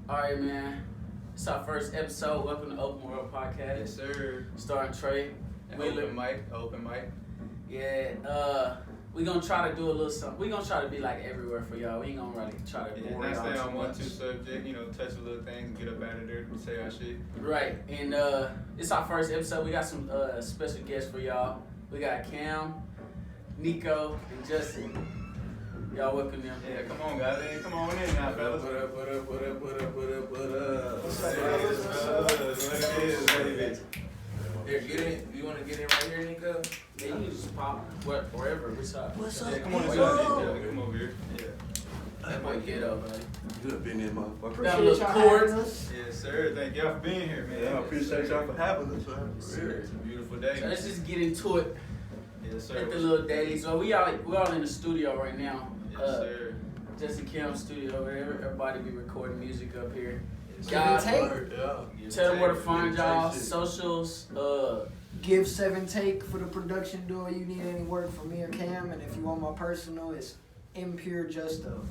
All right, man. It's our first episode. Welcome to Open World Podcast. Yes, sir. Starring Trey. Open mic. Yeah, we gonna try to do a little something. We gonna try to be like everywhere for y'all. We ain't gonna really try to bore not y'all stay too on one, much. two subject, touch a little things, get up out of there, say our shit. Right, and it's our first episode. We got some special guests for y'all. We got Cam, Nico, and Justin. Y'all welcome them. Yeah, come on, guys. Hey, come on in now, fellas. What up? What's up, fellas? What it is, baby. Here, get in. You want to get in right here, Nico? Yeah, you can just pop wherever. What's up? What's Yeah, up, come on, Nico? yeah, come over here. Yeah. That boy ghetto, buddy. You have been in, motherfucker. Got a little cord. Yes, sir. Thank y'all for being here, man. Yeah, I appreciate y'all for having us, man. Yes, For real. sir. It's a beautiful day. So let's just get into it. Yes, sir. At the little daily. So we all in the studio right now. Yes, sir. Justin Cam's studio over there. Everybody be recording music up here. Yes, Y'all, sir. Yeah. tell them where to Take. find y'all. Take shit. Socials. Give 7 Take for the production duo. You need any work from me or Cam, and if you want my personal, it's Impure Justo.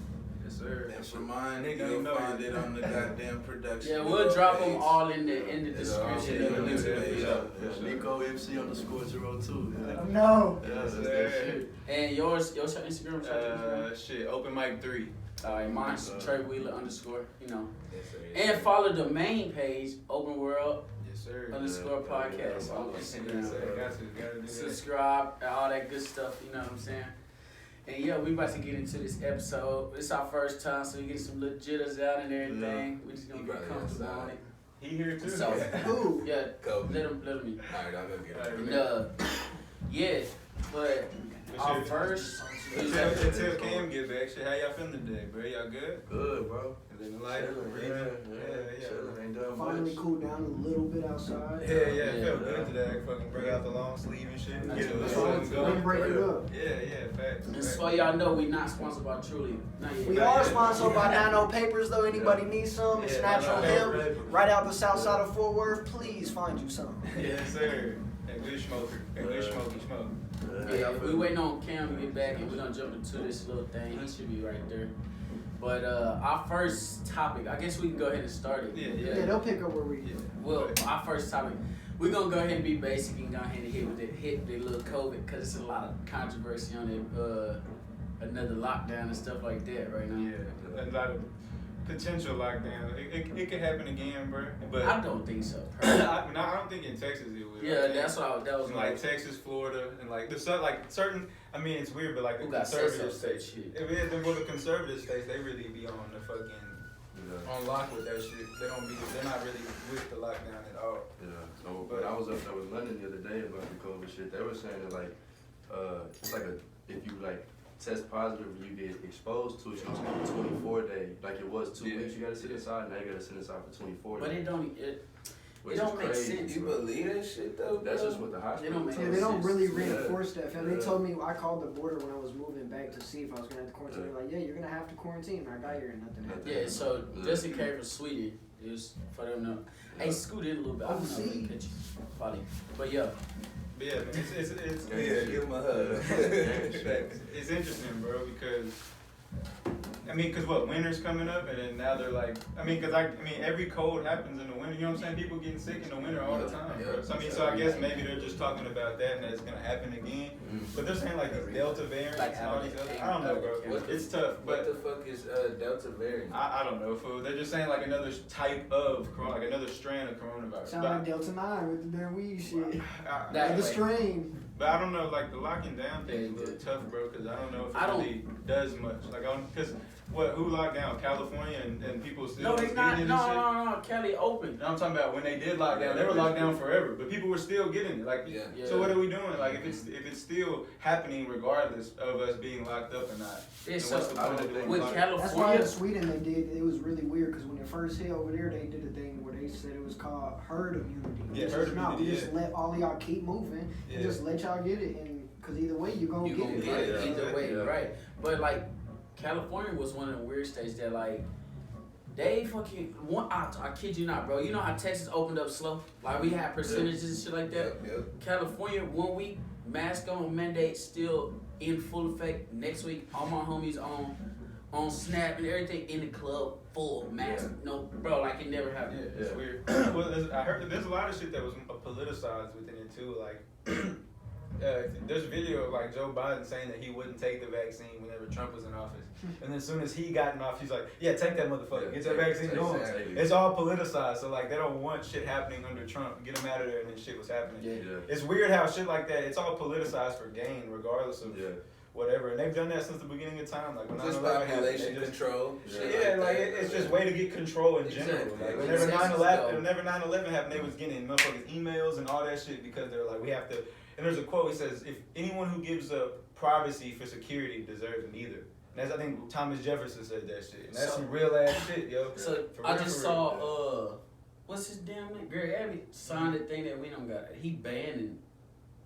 Yes, sir. And for mine, Nigga, you'll you know find it. it on the goddamn production. Yeah, we'll drop them page. all in the It's all description. in the Yeah, page. yeah, yeah. Nico MC _02. Yeah. No. Yeah, Yes, that's that sir. shit. And yours your Instagram? Shit. Open mic 3. Alright, mine's Trey Wheeler _. You know. Yes, sir. And follow the main page, Open World Yes, sir. _podcast on Yes, sir. Instagram. Gotta do that. Subscribe, all that good stuff, you know what I'm saying? And yeah, we about to get into this episode. It's our first time, so we get some little jitters out and everything. We just gonna He get probably comfortable outside. on it. He here too. So, Who? yeah, Kobe. let him in. Alright, I'll go get it. And yeah, but our first Until Cam get back, shit, how y'all feeling today, bro? Y'all good? Good, bro. Living life, Chilling, breathing. Yeah. Chilling, ain't done Finally much. cooled down a little bit outside. Yeah, it felt Yeah. good today. I fucking bring out the long sleeve and shit. That's Get a what little I'm something saying. Don't going. break it up. Yeah, facts. and so y'all know we not sponsored by Truly. Not yet. We Not are yet. sponsored by Nano Papers, though. Anybody needs some? It's Yeah, natural Nano hemp. Paper. Right out the south side of Fort Worth. Please find you some. Yes, sir. That good smoker. That good smoky smoke. Yeah, we waiting on Cam to get back, and we're gonna jump into this little thing. He should be right there. But our first topic, I guess we can go ahead and start it. Yeah, they'll pick up where we. Yeah. Well, our first topic, we're gonna go ahead and be basic and go ahead and hit the little COVID, because it's a lot of controversy on it. Another lockdown and stuff like that right now. Yeah. A lot of potential lockdown. It could happen again, bro. But I don't think so. I don't think in Texas it would. Yeah, that's what that was like Texas, Florida, and like certain. I mean, it's weird, but like the Who got conservative say-so states. shit. Well, the conservative states, they really be on the fucking on lock with that shit. They're not really with the lockdown at all. Yeah. So, but I was up there with London the other day about the COVID shit. They were saying that like, it's like if you like test positive, you get exposed to it. You get 24 day. Like it was 2 weeks. You gotta sit inside. Now you gotta sit inside for 24 But days. it don't make sense. You believe that shit though? That's bro? just what the hospital. don't make Yeah, told they us. don't really Yeah. reinforce that. And Yeah. they told me, I called the border when I was moving back to see if I was gonna have to quarantine. They're like, yeah, you're gonna have to quarantine. I got here and nothing happened. Yeah, so just in case for Sweden, it was for them to hey scoot in a little bit. I don't know if they catch you. Probably. But yeah. But yeah, man, it's Yeah, give him a hug. it's interesting, bro, because because what, winter's coming up, and then now they're like, every cold happens in the winter, you know what I'm saying? People getting sick in the winter all the time, bro. So I guess maybe they're just talking about that and that it's gonna happen again. But they're saying like these Delta variants and all these other, I don't know, bro. It's tough, What but the fuck is Delta variant? I don't know, fool. They're just saying like another type of corona, like another strand of coronavirus. Sound But like Delta 9 with the damn weed shit. I- That- The strain. But I don't know, like the locking down thing is a little tough, bro, because I don't know if it really does much. Like, because who locked down? California and people still No, they getting not. it and No, shit? no. Kelly open. No, I'm talking about when they did lock down. They were locked down forever, but people were still getting it. Like, Yeah. so what are we doing? Like, if it's still happening regardless of us being locked up or not, Yeah, then so what's the point of doing with lockdown? That's why California, in Sweden they did. It was really weird because when it first hit over there, they did a thing where they said it was called herd immunity. Yeah, Which herd is not. immunity, We just yeah. let all of y'all keep moving Yeah. and just let y'all get it, and because either way you're gonna you get gonna it. get it Yeah. either way, Yeah. right? But like California was one of the weird states that like they fucking I kid you not, bro. You know how Texas opened up slow? Like we had percentages and shit like that. Yep. California 1 week mask on mandate still in full effect. Next week, all my homies on Snap and everything in the club full mask. No, bro, like it never happened. Yeah, it's weird. Well, I heard that there's a lot of shit that was politicized within it too. Like, there's a video of like Joe Biden saying that he wouldn't take the vaccine whenever Trump was in office, and then as soon as he got in office, he's like, "Yeah, take that motherfucker, get that vaccine going." It's all politicized, so like they don't want shit happening under Trump. Get him out of there, and then shit was happening. Yeah. It's weird how shit like that. It's all politicized for gain, regardless of whatever, and they've done that since the beginning of time. Like when Just 9/11 population happened, control. yeah, like it's just way to get control in general. Exactly. Like whenever 9/11 happened, they was getting motherfuckers emails and all that shit because they're like, we have to. And there's a quote. He says, "If anyone who gives up privacy for security deserves neither." And that's, I think Thomas Jefferson said that shit, and that's some real ass shit, yo. So I just saw what's his damn name? Greg Abbott signed a thing that we don't got. He banning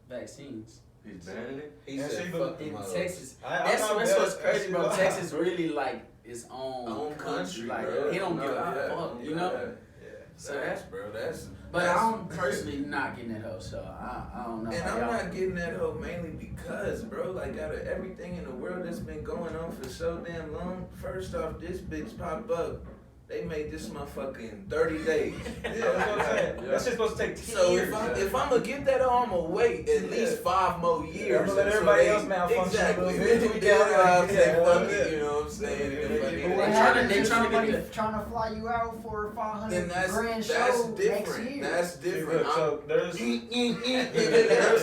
vaccines. He's banning it? He And said, she fuck In them all. Texas. That's That's what's crazy, bro. Texas really like its own country, Like bro. he don't give a Yeah. fuck, you know. Yeah. So that's. bro, that's. But I'm personally not getting that hoe, so I don't know. And how I'm y'all- not getting that hoe mainly because, bro, like out of everything in the world that's been going on for so damn long, first off, this bitch pop up. They made this motherfucker in 30 days. That's what I'm saying. That shit's supposed to take 10 So years. if I'm gonna get that on, I'm gonna wait at least 5 more years. I'm gonna let everybody else malfunction Exactly. a little bit. We got to say fuck Yeah. it, you know what I'm saying? Yeah. And But fucking- what They happens if tryna somebody get trying to fly you out for a 500 Then grand that's show next different. year? That's See, different. look, so there's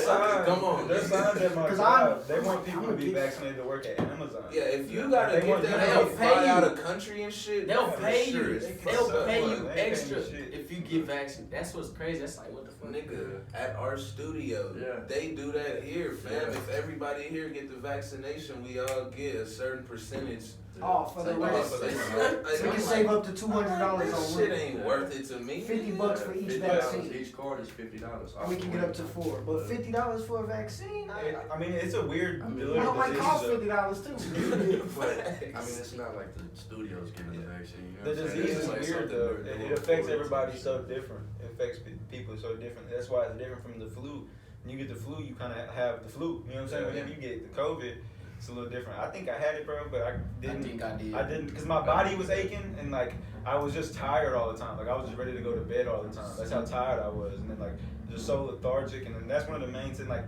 signs. Come on. There's signs at my 'Cause job. They want I'm people a to be kid. vaccinated to work at Amazon. Yeah, if you gotta They get want- that they'll to fly pay out you. of country and shit, They'll for pay sure you. it's They'll fucked pay up. They you ain't paying extra shit. if you get vaccinated. That's what's crazy. That's like what the fuck. Nigga, at our studio, they do that here, fam. Yeah. If everybody here get the vaccination, we all get a certain percentage. Oh, for the Like, rest. for the like, So you I'm can like, save up to $200 this on shit one. ain't worth it to me. $50 for each $50. vaccine. Each card is $50. And we can get up to 4. But $50 for a vaccine? I mean, it's a weird I mean, delivery I might cost disease. $50 too. But I mean, it's not like the studios getting the vaccine. You know The what I'm saying? disease It's is like weird something though. we're doing It affects for everybody it. so different. It affects people so different. That's why it's different from the flu. When you get the flu, you kind of have the flu. You know what I'm saying? Yeah. Whenever you get the COVID, it's a little different. I think I had it, bro, but I I didn't. think I did. I didn't because my body was aching and like I was just tired all the time. Like I was just ready to go to bed all the time. That's how tired I was, and then like just so lethargic. And then that's one of the main things, like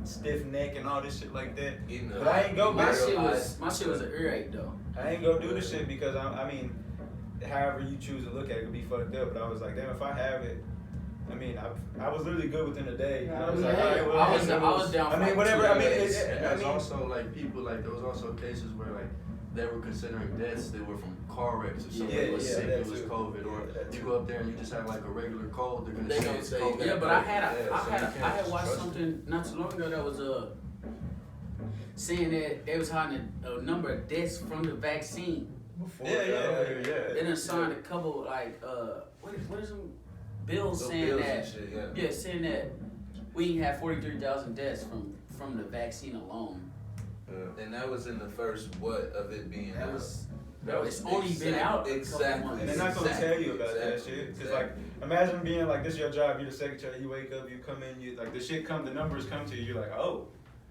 stiff neck and all this shit like that. Getting But I ain't go My back. shit was an earache though. I ain't go do the shit because I mean, however you choose to look at it, could be fucked up. But I was like, damn, if I have it. I mean, I was literally good within a day. I was like, all right, well, I was down. I for mean, like whatever. 2 I mean, days. And there's also like people like there was also cases where like they were considering deaths that were from car wrecks or something. Yeah, It was yeah, sick, that it was too. COVID, or Yeah, that you too. go up there and you just have like a regular cold. They're They gonna gonna say say it's COVID. Yeah, but I had Yeah, so you I can't had watched trust it. something not too long ago that was saying that they was having a number of deaths from the vaccine. Yeah. They done signed a couple like what is them bills Those saying bills that and shit, yeah. saying that we had 43,000 deaths from the vaccine alone. And that was in the first of it being That out. was it's only been out a couple Exactly. months. And they're not gonna tell you about that Exactly. shit. Cause like, imagine being like, this is your job, you're the secretary, you wake up, you come in, you like the numbers come to you, you're like, oh,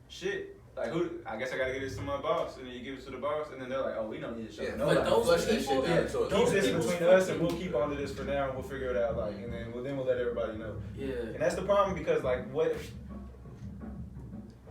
shit. Like who? I guess I gotta give this to my boss, and then you give it to the boss, and then they're like, oh, we don't need to show Yeah, nobody. But those Flush that people, shit down the toilet. Keep those this people between us, and fucking- we'll keep onto this for now, and we'll figure it out. Like, and then we'll let everybody know. Yeah. And that's the problem because like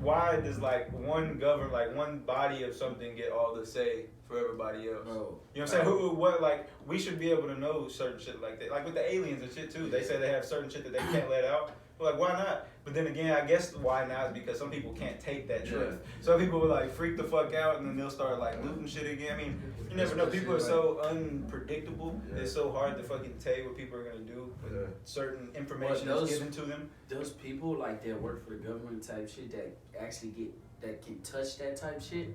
why does like one body of something get all the say for everybody else? Bro. You know what I'm saying? What like we should be able to know certain shit like that. Like with the aliens and shit too. They say they have certain shit that they can't let out. But like why not? But then again, I guess why not is because some people can't take that truth. Some people will like freak the fuck out and then they'll start like looting shit again. I mean, you never know. People are so unpredictable. Yeah. It's so hard to fucking tell you what people are gonna do when certain information Well, is given to them. Those people like that work for the government type shit that actually that can touch that type shit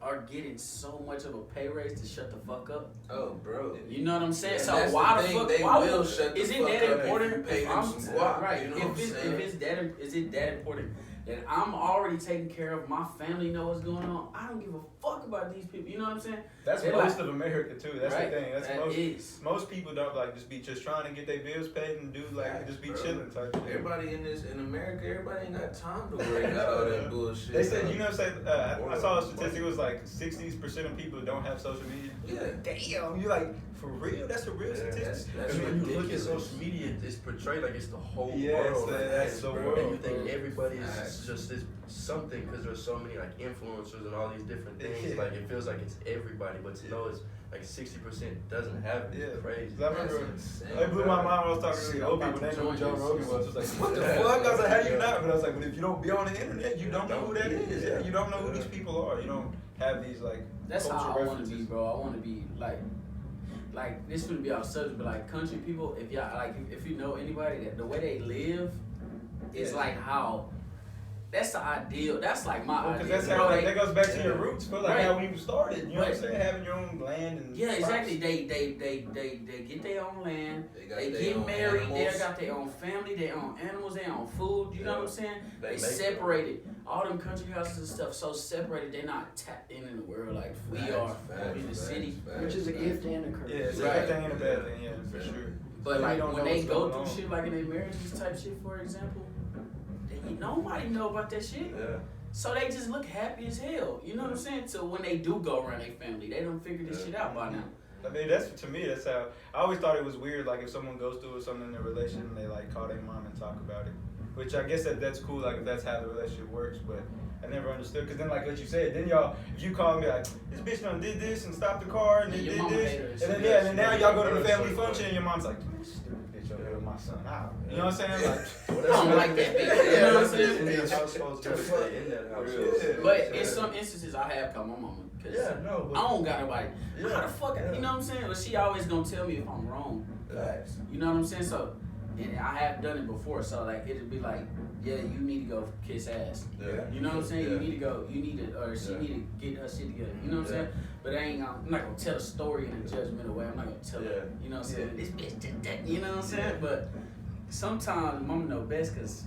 are getting so much of a pay raise to shut the fuck up. Oh, bro. You know what I'm saying? And So that's why the the thing, fuck? they Why will shut the is it fuck that up if important? you pay them I'm some guap, right. you know what I'm saying? If it's that, is it that important that I'm already taking care of. My family know what's going on. I don't give a fuck about these people. You know what I'm saying? That's They're most like- of America too. That's Right. the thing. That's That is. most people don't like just be just trying to get their bills paid and do like just be Bro. chilling type shit. Everybody in America, everybody ain't got time to worry about all that bullshit. They said, I saw a statistic. It was like 60% of people don't have social media. Yeah. Damn, you like for real? That's a real statistic. That's Because when you look at ridiculous. social media, it's portrayed like it's the whole Yes, world. that's the And world. you think everybody Facts. is just this something because there's so many like influencers and all these different things. Yeah. Like it feels like it's everybody, but to know it's like 60% doesn't have it. Yeah. It's crazy. 'Cause I remember That's insane, it blew my mind when I was talking to Shit, the old I'm people. about They to knew who Joe join this. Rogan was. It was like, what the Yeah. fuck? I was like, how do you Yeah. not? But I was like, but if you don't be on the internet, you don't know who that is. Yeah, you don't know who these people are. You don't have these like. That's how cultural I want to be, references. bro. I want to be like this wouldn't be off subject, but like country people. If y'all like, if you know anybody that the way they live is Yeah. like how. That's the ideal. That's like my Because ideal. that's bro. how Like, that goes back to your roots, feel like Right. how we started. You know what I'm Right. saying? Having your own land and yeah, exactly. crops. They get their own land. They They their get own married. They animals. got their own family, their own animals, their own food. You know what I'm saying? They They make separated. All them country houses and stuff so separated. They're not tapped in the world like we Facts, are facts, in the facts, city. facts, Which is a facts. gift and a curse. Yeah, it's Right. a good thing and a bad thing. Yeah, for Yeah. sure. But We like don't when know they what's go going through on. shit like in their marriages type shit, for example, nobody know about that shit. Yeah. So they just look happy as hell. You know what I'm saying? So when they do go around their family, they don't figure this shit out by now. I mean, that's to me. That's how I always thought it was weird. Like if someone goes through something in their relationship, and they like call their mom and talk about it. Which I guess that's cool. Like if that's how the relationship works, but I never understood. Cause then like what you said, then y'all, if you call me like this bitch done did this and stopped the car and Yeah, then your did mama this, hate her. and then Yeah, and then now y'all go to the yeah, family yeah. function and your mom's like, this stupid bitch over here with my son. You know what I'm saying? Like. Well, I don't like that bitch. You know what I'm saying? In these households, gotta stay in that household. Yeah. But in some instances, I have called my mama. Cause Yeah, no, but I don't got nobody. Yeah, How the fuck, yeah. you know what I'm saying? But she always gonna tell me if I'm wrong. Facts. You know what I'm saying? So, and I have done it before. So like, it'd be like, yeah, you need to go kiss ass. Yeah. You know what I'm saying? Yeah. You need to go. You need to, or she Yeah. need to get her shit together. You know what I'm Yeah. saying? But I'm not gonna tell a story in a judgmental way. I'm not gonna tell her. Yeah. You know what I'm saying? Yeah. This bitch did that. You know what I'm saying? But sometimes mama know best because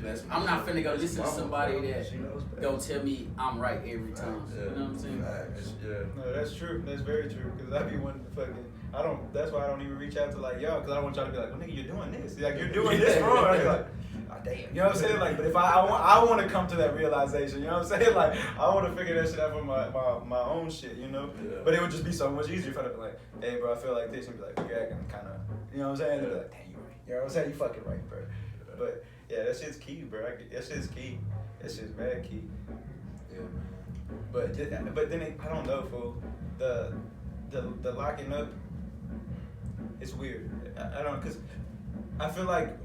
That's I'm not finna go listen to Mama, somebody bro. that She knows best. gonna tell me I'm right every time. Yeah. You know what I'm saying? Facts. Yeah. No, that's true. That's very true. Cause I be wanting to fucking. I don't. That's why I don't even reach out to like y'all. Cause I don't want y'all to be like, well, nigga, you're doing this. Like you're doing this wrong. I be like, oh, damn. You know what I'm saying? Like, but if I want to come to that realization. You know what I'm saying? Like, I want to figure that shit out for my own shit. You know. Yeah. But it would just be so much easier if I'd be like, hey, bro, I feel like this, and be like, you're acting kind of. You know what I'm saying? And be like, damn, you right. You know what I'm saying? You fucking right, bro. But yeah, that shit's key, bro. That shit's key. That shit's mad key. Yeah. But then I don't know, fool. The locking up, it's weird. I don't, cause I feel like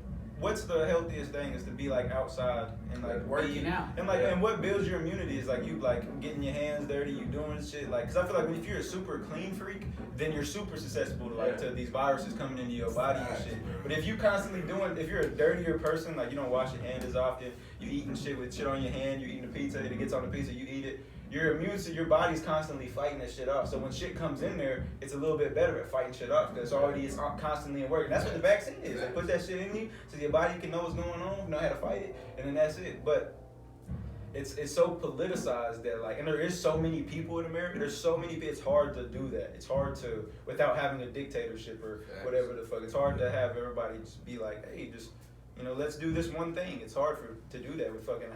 what's the healthiest thing is to be like outside and like Working out. and like Yeah. and what builds your immunity is like you like getting your hands dirty, you doing shit like. Cause I feel like if you're a super clean freak, then you're super susceptible to like Yeah. to these viruses coming into your body and shit. But if you constantly if you're a dirtier person, like you don't wash your hands as often, you eating shit with shit on your hand, you eating a pizza, it gets on the pizza, you eat it. Your immune system, your body's constantly fighting that shit off. So when shit comes in there, it's a little bit better at fighting shit off because it's constantly in work. And that's what the vaccine is. They put that shit in you so your body can know what's going on, know how to fight it, and then that's it. But it's so politicized that like, and there is so many people in America. There's so many people. It's hard to do that. It's hard to without having a dictatorship or whatever the fuck. It's hard to have everybody just be like, hey, just. You know, let's do this one thing. It's hard to do that with fucking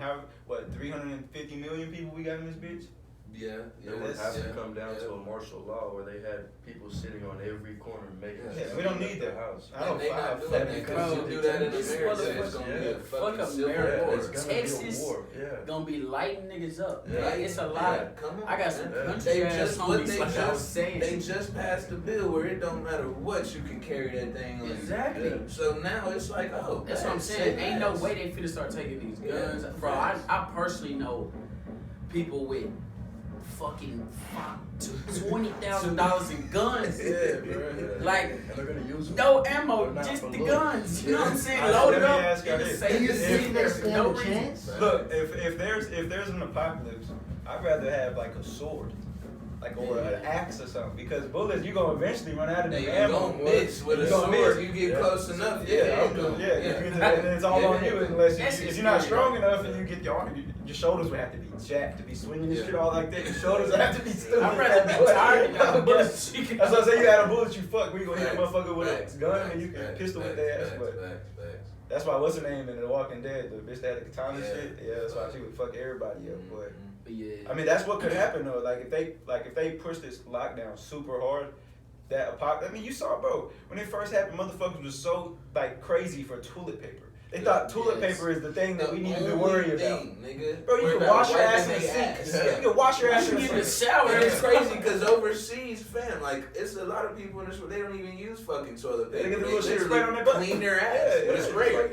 350 million people we got in this bitch? Yeah. It would have to come down yeah. to a martial law where they had people sitting on every corner making Yeah, sure we don't they need left that. the house. I don't They not fight doing for that that because Bro, you do that in this America, motherfucker- it's gonna be a yeah. fucking Fuck civil America. war. It's gonna Texas be a war. Yeah. Gonna be lighting niggas up. Yeah. Like, it's a lot. Yeah, come on, I got some man. country They ass just homies, like I was saying. they just passed a bill where it don't matter what you can carry that thing on. you. Exactly. Yeah. So now it's like, oh, That's what I'm saying. Ain't no way they finna start taking these guns. Yeah. Bro, I personally know people with fucking $20,000 in guns. Yeah, bro. Like, And they're gonna use them. no ammo, They're not just for the look. guns. You know what I'm saying? Let Loaded me up ask y'all in the this. Do safe. you If think they There's stand no a reason. chance? Look, if there's an apocalypse, I'd rather have like a sword. like or an axe or something, because bullets you gonna eventually run out of They the ammo. gonna miss with a sword. You get close enough. And it's all on you unless That's if you're not scary, strong though. enough and you get your shoulders would have to be jacked to be swinging this shit all like that. Your shoulders would have to be still. I'd rather be tired than have bullets. That's what I say. You had a bullet, you fuck. We gonna hit a Facts, motherfucker with facts, a gun facts, and you can facts, pistol with facts, their ass. facts, But facts. that's why what's her name in The Walking Dead, the bitch that had the katana Yeah. shit. Yeah, that's why she would fuck everybody up, boy. But yeah. I mean, that's what could happen though. Like if they push this lockdown super hard, I mean, you saw, bro, when it first happened, motherfuckers was so like crazy for toilet paper. They thought toilet paper is the thing that we need to be worried about. Nigga. Bro, you can wash your ass in the sink. You can wash your ass in the You get in the sink. shower. And it's crazy because overseas, fam, like it's a lot of people in this world, they don't even use fucking toilet They paper. get the They little shit literally sprayed on their butt. clean their ass Yeah, with a yeah. sprayer.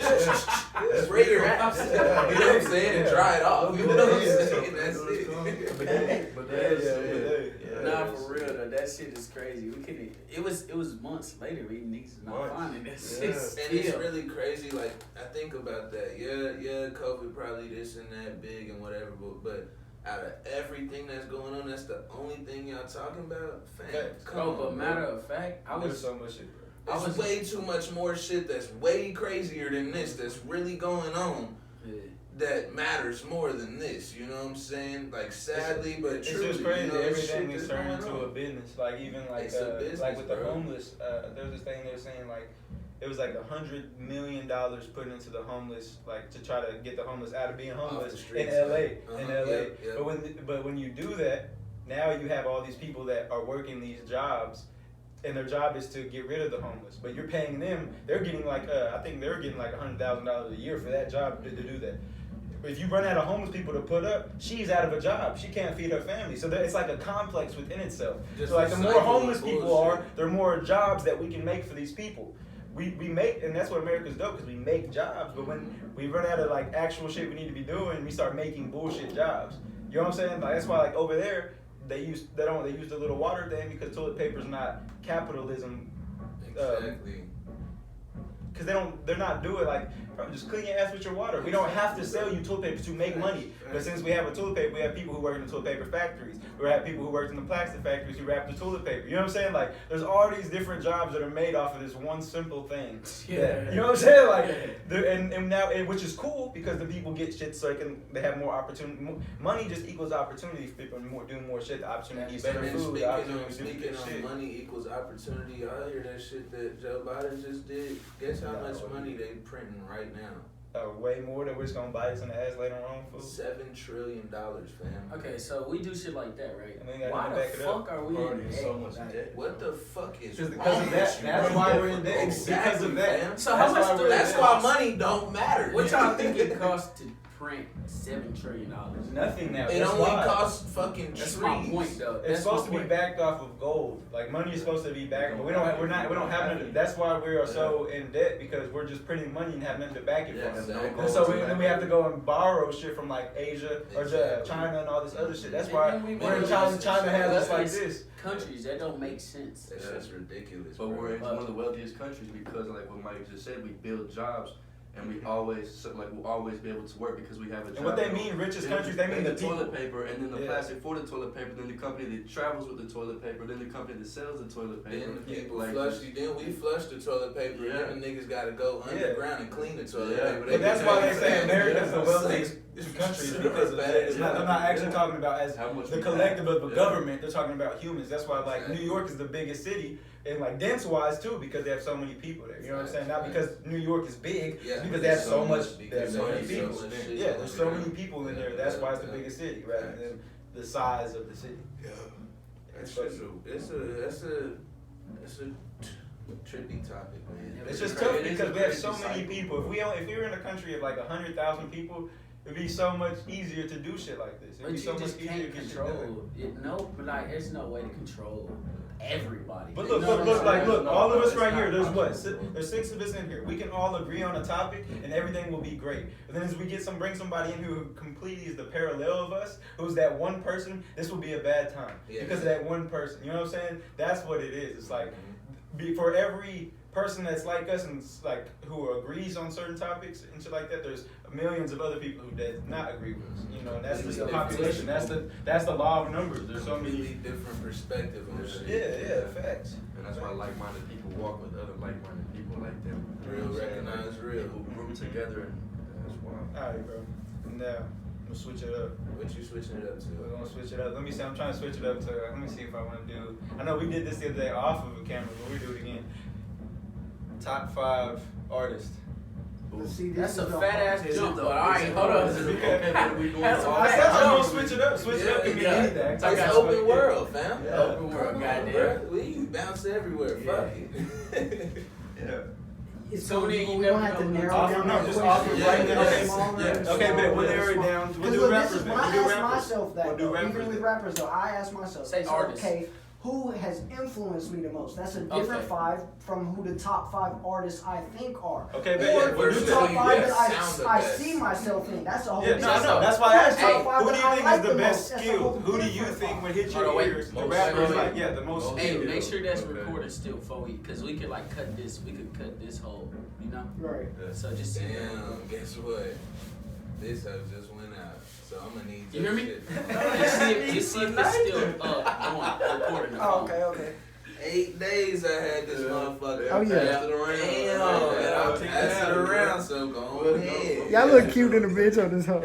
Spray your ass. You know what I'm saying? And dry it off. You know what I'm saying? That's it. Nah, for real though, that shit is crazy. We couldn't. It was months later. We niggas not finding that shit. And it's really crazy. Like I think about that. Yeah, COVID probably this and that big and whatever. But out of everything that's going on, that's the only thing y'all talking about. Fam, come Bro, on, but matter of fact, I There's was so much shit, bro. There's way too much more shit that's way crazier than this. That's really going on. That matters more than this, you know what I'm saying? Like sadly, but It's truly, just crazy. you know, Everything shit is that's turned going into a on. business. Like even like It's a business, like with the bro. homeless, there's this thing they're saying like it was like $100 million put into the homeless, like to try to get the homeless out of being homeless the streets, in LA. man. In Uh-huh, LA. yeah. But when you do that, now you have all these people that are working these jobs. And their job is to get rid of the homeless, but you're paying them. They're getting like I think they're getting like $100,000 a year for that job to do that. If you run out of homeless people to put up, she's out of a job. She can't feed her family. So it's like a complex within itself. Just So like the more recycling homeless people bullshit. are, the more jobs that we can make for these people. We make, and that's what America's dope, because we make jobs. But when we run out of like actual shit we need to be doing, we start making bullshit jobs. You know what I'm saying? Like that's why like over there they use the little water thing because toilet paper's not capitalism. Exactly. Because they're not doing like, bro, just clean your ass with your water. We don't have to sell you toilet paper to make money. But since we have a toilet paper, we have people who work in the toilet paper factories. We have people who work in the plastic factories who wrap the toilet paper. You know what I'm saying? Like, there's all these different jobs that are made off of this one simple thing. Yeah. You know what I'm saying? Like, and now, which is cool because the people get shit so they have more opportunity. Money just equals opportunity for people doing more shit. The opportunity to eat better And food. The opportunity to do speaking good on shit. money equals opportunity, I hear that shit that Joe Biden just did. Guess how much money they printing right now? Way more than we're just gonna bite us in the ass later on. Food. $7 trillion, fam. Okay, so we do shit like that, right? And then gotta Why the back it up. fuck are we Already in in debt? so much Like, debt. What the fuck is Just wrong because of that. with you, That's bro? why we're in debt. Exactly, Because of that. fam. So how much do it That's cost? why money don't matter. What y'all think it costs to print $7 trillion? Nothing now. It That's only why. costs fucking That's trees. my point, though. It's That's supposed my to be point. backed off of gold. Like money is supposed to be backed, but we don't have none. That's why we are so in debt because we're just printing money and have nothing to back it Yeah, from. exactly. And so then we have to go and borrow shit from like Asia or Exactly. China and all this other shit. That's And why then we we're in want China. to- China has us like That's this. Countries that don't make sense. That shit's ridiculous, But bro. we're in one of the wealthiest countries because, like what Mike just said, we build jobs, and we always we'll always be able to work because we have a job. And what they mean, richest countries, they mean the the people. toilet paper, and then the Yeah. plastic for the toilet paper, then the company that travels with the toilet paper, then the company that sells the toilet paper. Then the people Like, flush you. Then we flush the toilet paper, Yeah. and then the niggas gotta go underground and clean the toilet Yeah. paper. But that's why they say Yeah. America's the Yeah. wealthiest It's countries super because of bad. that. It's not, I'm not actually talking about as How much the we collective have. of the Yeah. government. They're talking about humans. That's why like Exactly. New York is the biggest city and like dense wise too because they have so many people there. You know what I'm saying? Not because New York is big, Yeah, it's because they have so much. They because have so they many have so people. much shit Yeah, going there's so on. many people in there. Yeah, That's why it's yeah, the yeah. biggest city rather Facts. than the size of the city. Yeah. It's That's fucking- That's a trippy topic, man. It's just crazy. tough It is because a we have crazy so many cycle. people. If we were in a country of like 100,000 people, it'd be so much easier to do shit like this. It'd But be you so much just easier can't to get shit done. control it. No, but like, there's no way to control everybody. But You look, know look, what look, I'm like, saying? look, No, all of us it's right not here, there's what? possible. There's 6 of us in here. We can all agree on a topic and everything will be great. But then as we bring somebody in who completely is the parallel of us, who's that one person, this will be a bad time. Yeah. Because of that one person. You know what I'm saying? That's what it is. It's like, for every person that's like us and like who agrees on certain topics and shit like that, there's millions of other people who does not agree with us. You know, and that's just the population. That's the law of numbers. There's so many different perspectives on shit. Yeah, facts. And that's why like-minded people walk with other like-minded people like them. Real recognize real. People group together, and that's wild. Alright, bro. Now, I'm gonna switch it up. What you switching it up to? We're gonna switch it up. Let me see. I'm trying to switch it up to. Let me see if I want to do. I know we did this the other day off of a camera, but we do it again. Top 5 artists. See, That's this a is fat ass jump, but alright, hold on. Is it okay that we doing That's all a I fat said I jump. was gonna switch it up. Switch it up can be Yeah. anything. It's open world, fam. Yeah. Open world, Come on, goddamn. bro. We bounce everywhere. Fuck it. Yeah. It's So so then you we never don't have to know. narrow Off down of that just question. off of right now. It's Okay. smaller and Okay, smaller but we'll and narrow it smaller. down. We'll Because do look, rappers this is then. when I We'll do ask rappers. myself that. We'll do though. rappers Even with then. rappers though, I ask myself, Say so, artists. okay, who has influenced me the most? That's a different Okay. 5 from who the top 5 artists I think are. Okay, but Or yeah, the we'll do top that. 5 Yeah, that sound the I best. see myself in. That's a whole Yeah, no, different- no, that's why I asked you. Hey, Who do you I think like is the the best most. That's a skilled? whole Who do you different think vibe. would hit Hold your on, wait. ears? The Most rappers, skilled. like, yeah, the most Hey, skilled. make sure that's Okay. recorded still for we, cause we could like cut this. We could cut this whole, you know. Right. So just see. Damn, guess what? This house just went out. So I'm gonna need You hear me? shit. Just see if it's still going recording. the Oh, phone. okay, okay. 8 days I had this motherfucker. Oh, yeah. Passed it around. Damn. I'll pass it around, so go ahead. Y'all look cute in the bitch on this hoe.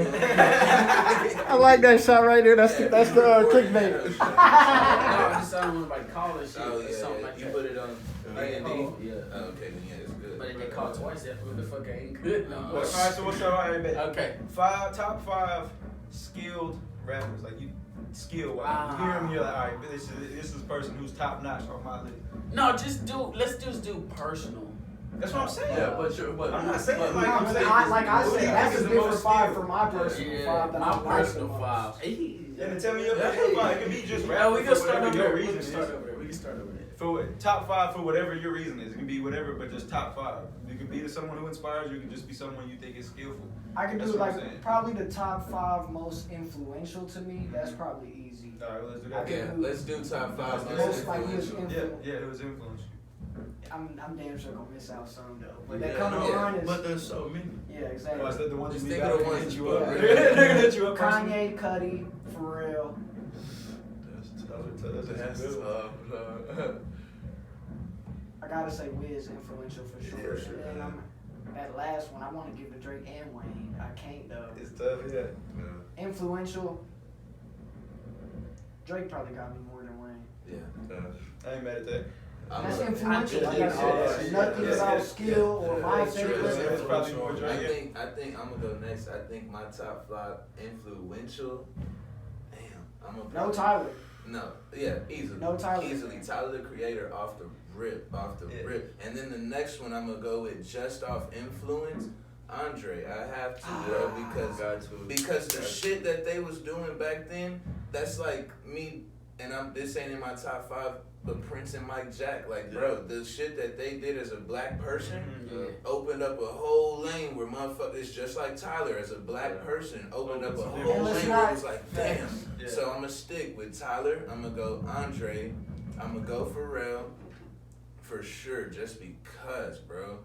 I like that shot right there. That's the clickbait. No, I just don't want nobody call this shit Oh, or yeah, something yeah. like You that. put it on A&D? Oh, yeah. Oh, okay, then yeah, it's good. But if they call twice, that motherfucker ain't good no more. Alright, so what's up? Alright, bet. Okay. Top 5 skilled rappers, like you skill wise. You hear them, you're like, all right, this is the person who's top notch on my list. No, let's just do personal. That's what I'm saying. Yeah, but I'm not saying but- like I'm saying. Like I who do said, you that's think is a the different most 5 skilled? for my personal 5 that my I like personal the most. 5. Yeah, then tell me your personal 5. It can be just Yeah, rappers we can for start whatever over your there. We reason can is. start over there. We can start over there. For what, top 5 for whatever your reason is. It can be whatever, but just top 5. You can be someone who inspires you. It can just be someone you think is skillful. I can That's do what I'm like saying. probably the top 5 most influential to me. That's probably easy. All right, well, let's do I that. can Yeah, let's do top 5 Most, most like, who's influential. Yeah, it was influence. I'm damn sure gonna miss out some though. But Yeah, that coming no, on is But there's so many. yeah, exactly. Well, I said the ones Just you think got of the to ones hit you that up. you They're gonna hit you up. personally. Kanye, Cudi, Pharrell. That's tough. I gotta say Wiz influential for sure. Yeah, sure. And then that last one I want to give to Drake and Wayne. I can't though. It's tough, yeah. Influential. Drake probably got me more than Wayne. Yeah. I ain't mad at that. That's I'm- influential. Like I Yeah, said, yeah, nothing yeah, about yeah. skill or Yeah, my that's true. favorite. It's probably more I Drake. think I'm gonna go next. I think my top 5 influential. Damn, I'm gonna. No Tyler. No, yeah, easily. No Tyler. Easily, Tyler the Creator off the rip. Yeah. And then the next one I'm gonna go with just off influence. Andre, I have to, bro, because the shit that they was doing back then, that's like me, and this ain't in my top 5, but Prince and Mike Jack, like, bro, the shit that they did as a black person opened up a whole lane where motherfuckers, just like Tyler, as a black person, opened up a whole And let's lane where not- it was like, damn. Yeah. So I'm gonna stick with Tyler. I'm gonna go Andre. I'm gonna go Pharrell for sure, just because, bro.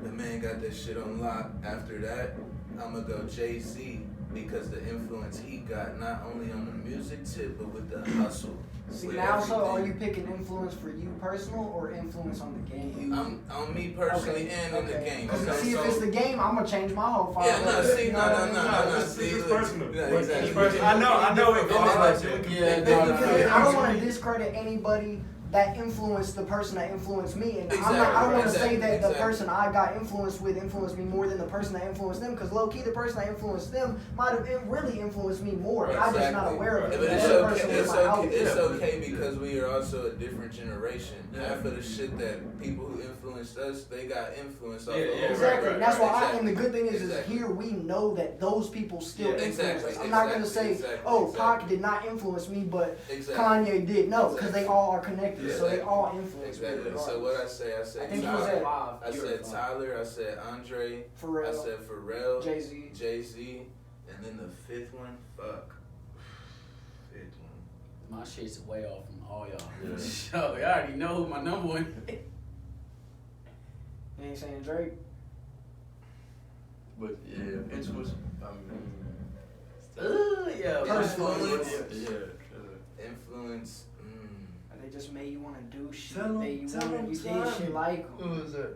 The man got that shit on lock. After that, I'm gonna go Jay-Z because the influence he got not only on the music tip but with the hustle. See with now, so are everything. you picking influence for you personal or influence on the game? I'm on me personally and in the game. Because Okay, see, if it's the game, I'm gonna change my whole file. yeah, no, see, You know what I mean? no. This See, is look. personal. Yeah, This is exactly. personal. I know it goes like that. Yeah, Because I don't want to discredit anybody that influenced the person that influenced me, and I don't want to say that the person I got influenced with influenced me more than the person that influenced them. Because low key, the person that influenced them might have really influenced me more. I'm just not aware of Yeah, it. but it's The other okay. person was It's my okay. outlet. It's okay because we are also a different generation. Yeah. Half of the shit that people who influenced us, they got influenced off. Yeah, of yeah, Exactly, right, and that's why. exactly. And the good thing is Exactly. here we know that those people still Yeah, influence exactly, us. I'm not gonna say, exactly, oh, exactly. Pac did not influence me, but Exactly. Kanye did. No, because they all are connected, Yeah, so they exactly. all influence me. Exactly. So what I say I said think he was Tyler. at I said Tyler. I said Andre. I Pharrell, said Pharrell. Jay-Z. Jay-Z. And then the 5th one, fuck. 5th one. My shit's way off from all y'all. Yeah. So y'all already know who my number one is. You ain't saying Drake. But yeah, influence. Yeah. Influence. Yeah. Influence. They just made you want to do shit. Tell 'em- They you tell 'em want you did time. shit like 'em. Who is that?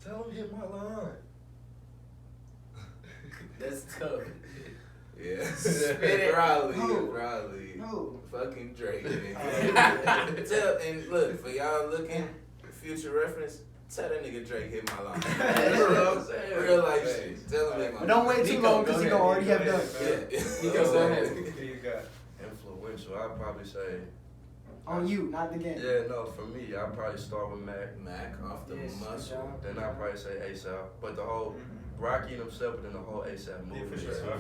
Tell him hit my line. That's tough. Yeah. Spit it. Probably. No. Fucking Drake. And look, for y'all looking, future reference, tell that nigga Drake hit my line. Real life shit. Tell him hit my line. But don't wait too Nico, long go because he ahead. gonna already have done. Yeah. Nico, go ahead. Who you got? Influential, I'd probably say. On you, not the game. Yeah, no, for me, I'd probably start with Mac. Mac off the Yes, muscle. Then I'd probably say ASAP. But the whole Rocky and himself, but then the whole ASAP Yeah, movie. for sure.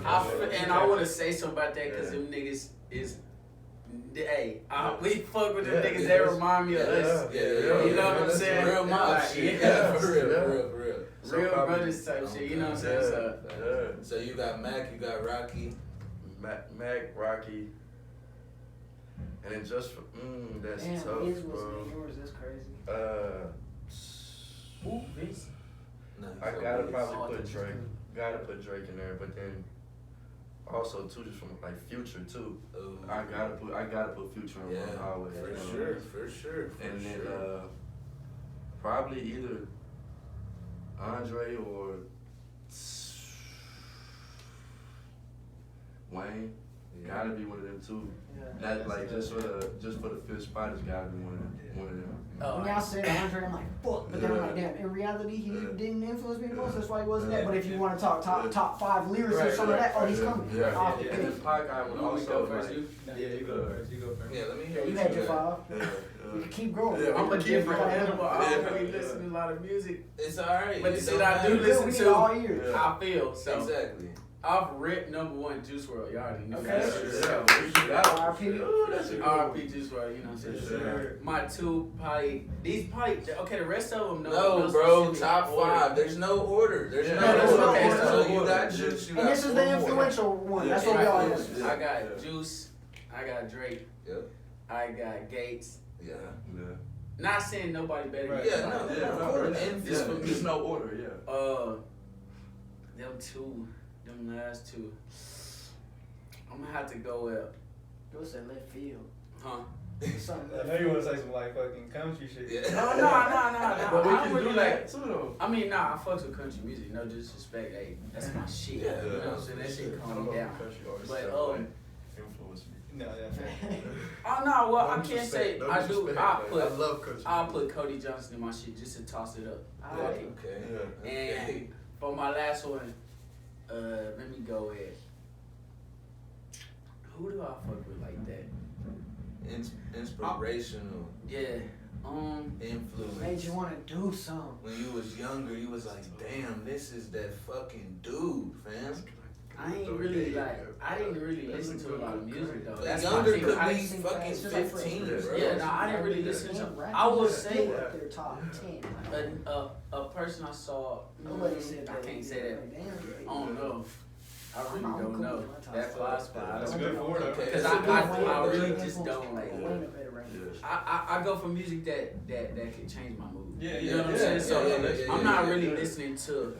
And I want to say something about that because them niggas is. Hey, we fuck with them Yeah, niggas. yeah, They that's- remind me of us. Yeah. You know what I'm saying? Real mob Like, shit. yeah. For real. So Real probably- brothers type shit. You know what I'm saying? So, Yeah. So you got Mac, you got Rocky. Mac, Rocky. And then just for, that's Damn, tough, his was bro. yours. That's crazy. ooh, Vince. No, I you gotta got probably Vince. put Drake. Gotta put Drake in there, but then also too, just from like Future too. Ooh. I gotta put Future in one always. For sure. And then probably either Andre or Wayne. Gotta be one of them too. Yeah. That like just for the fifth spot, it's gotta be one of them. Oh, When y'all said Andre, I'm like, fuck. But then I'm like, damn, in reality, he didn't influence me the most. That's why he wasn't there. But if you want to talk top 5 lyrics or some of that, oh, he's coming. Yeah. Off the And then page. Pac, I would You want me to also go first, like. you? Yeah, you go first. You go first. Yeah, let me hear Yeah, what you had your got. 5. Yeah, You can keep growing. Yeah, I'm a keep different going. animal. I don't Yeah. really listen to a lot of music. It's alright. But the It shit don't I do matter. listen We need to, all ears. Yeah. I feel. So Exactly. I've ripped #1 Juice WRLD. Y'all already know Okay. that. R.I.P. R.I.P. Juice WRLD. You know what I'm saying? Sure. My 2 probably okay. The rest of them No, bro, top 5. There's no order. There's Yeah. no No, there's order. no Okay, order. so you got Juice, you got And this is the 4 more. influential one. That's Yeah. what we all Yeah. have. I got Juice. I got Drake. Yep. I got Gates. Yeah. Not saying nobody better than Right. Yeah, anybody. no, Yeah, of no, course. yeah. And Just for me. There's no order, yeah. Them last 2. I'm gonna have to go with, Go say left field. huh? Something I left know you field. want to say some like fucking country shit. Yeah. Oh, no. But we I can don't really do like. that too, though. I mean, I fucks with country music. No disrespect. Hey, that's my shit. Yeah, You know what I'm saying? That shit I don't calm know me if down. country artists But, that, like, influence me. No, yeah. Oh no, well No I can't say disrespect, no I do. disrespect, I like, put I love country. I'll put Cody Johnson in my shit just to toss it up. Ah, Fuck okay. it. Okay. And for my last one, let me go with. Who do I fuck with like that? Inspirational Yeah. influence. Made you want to do something. When you was younger, you was like, damn, this is that fucking dude, fam. I ain't really like. I didn't really listen to a lot of music though. But That's my younger thing. could I be just- fucking it's just like 15, friends. bro. Yeah, no, I didn't really listen to. Rap I will is say still up there top 10. a person I saw. Nobody said I that. can't say that. Damn. I don't know. I really I'm don't cool know. with my top That fly five. spot. I That's don't good know. for it, though. Okay. Because That's a good I point. really Wayne just don't like. Wayne a better rapper. I go for music that can change my mood. Yeah, You know what I'm yeah, saying? yeah, So yeah, I'm not yeah, really yeah. listening to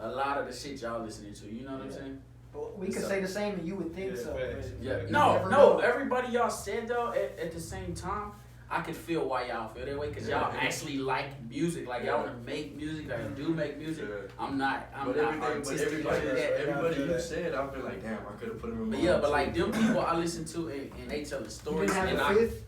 a lot of the shit y'all listening to. You know what I'm saying? But we could say the same, and you would think Yeah, so. facts. but Yeah. you No, never no. know. Everybody y'all said though at the same time, I could feel why y'all feel that way because y'all actually like music. Like y'all want to make music. Like do make music. I'm not But not everybody artistic like that. everybody you said, I've been like, damn, I could have put him in my But yeah, but top like two. them people I listen to and they tell the You stories didn't and have I a fifth?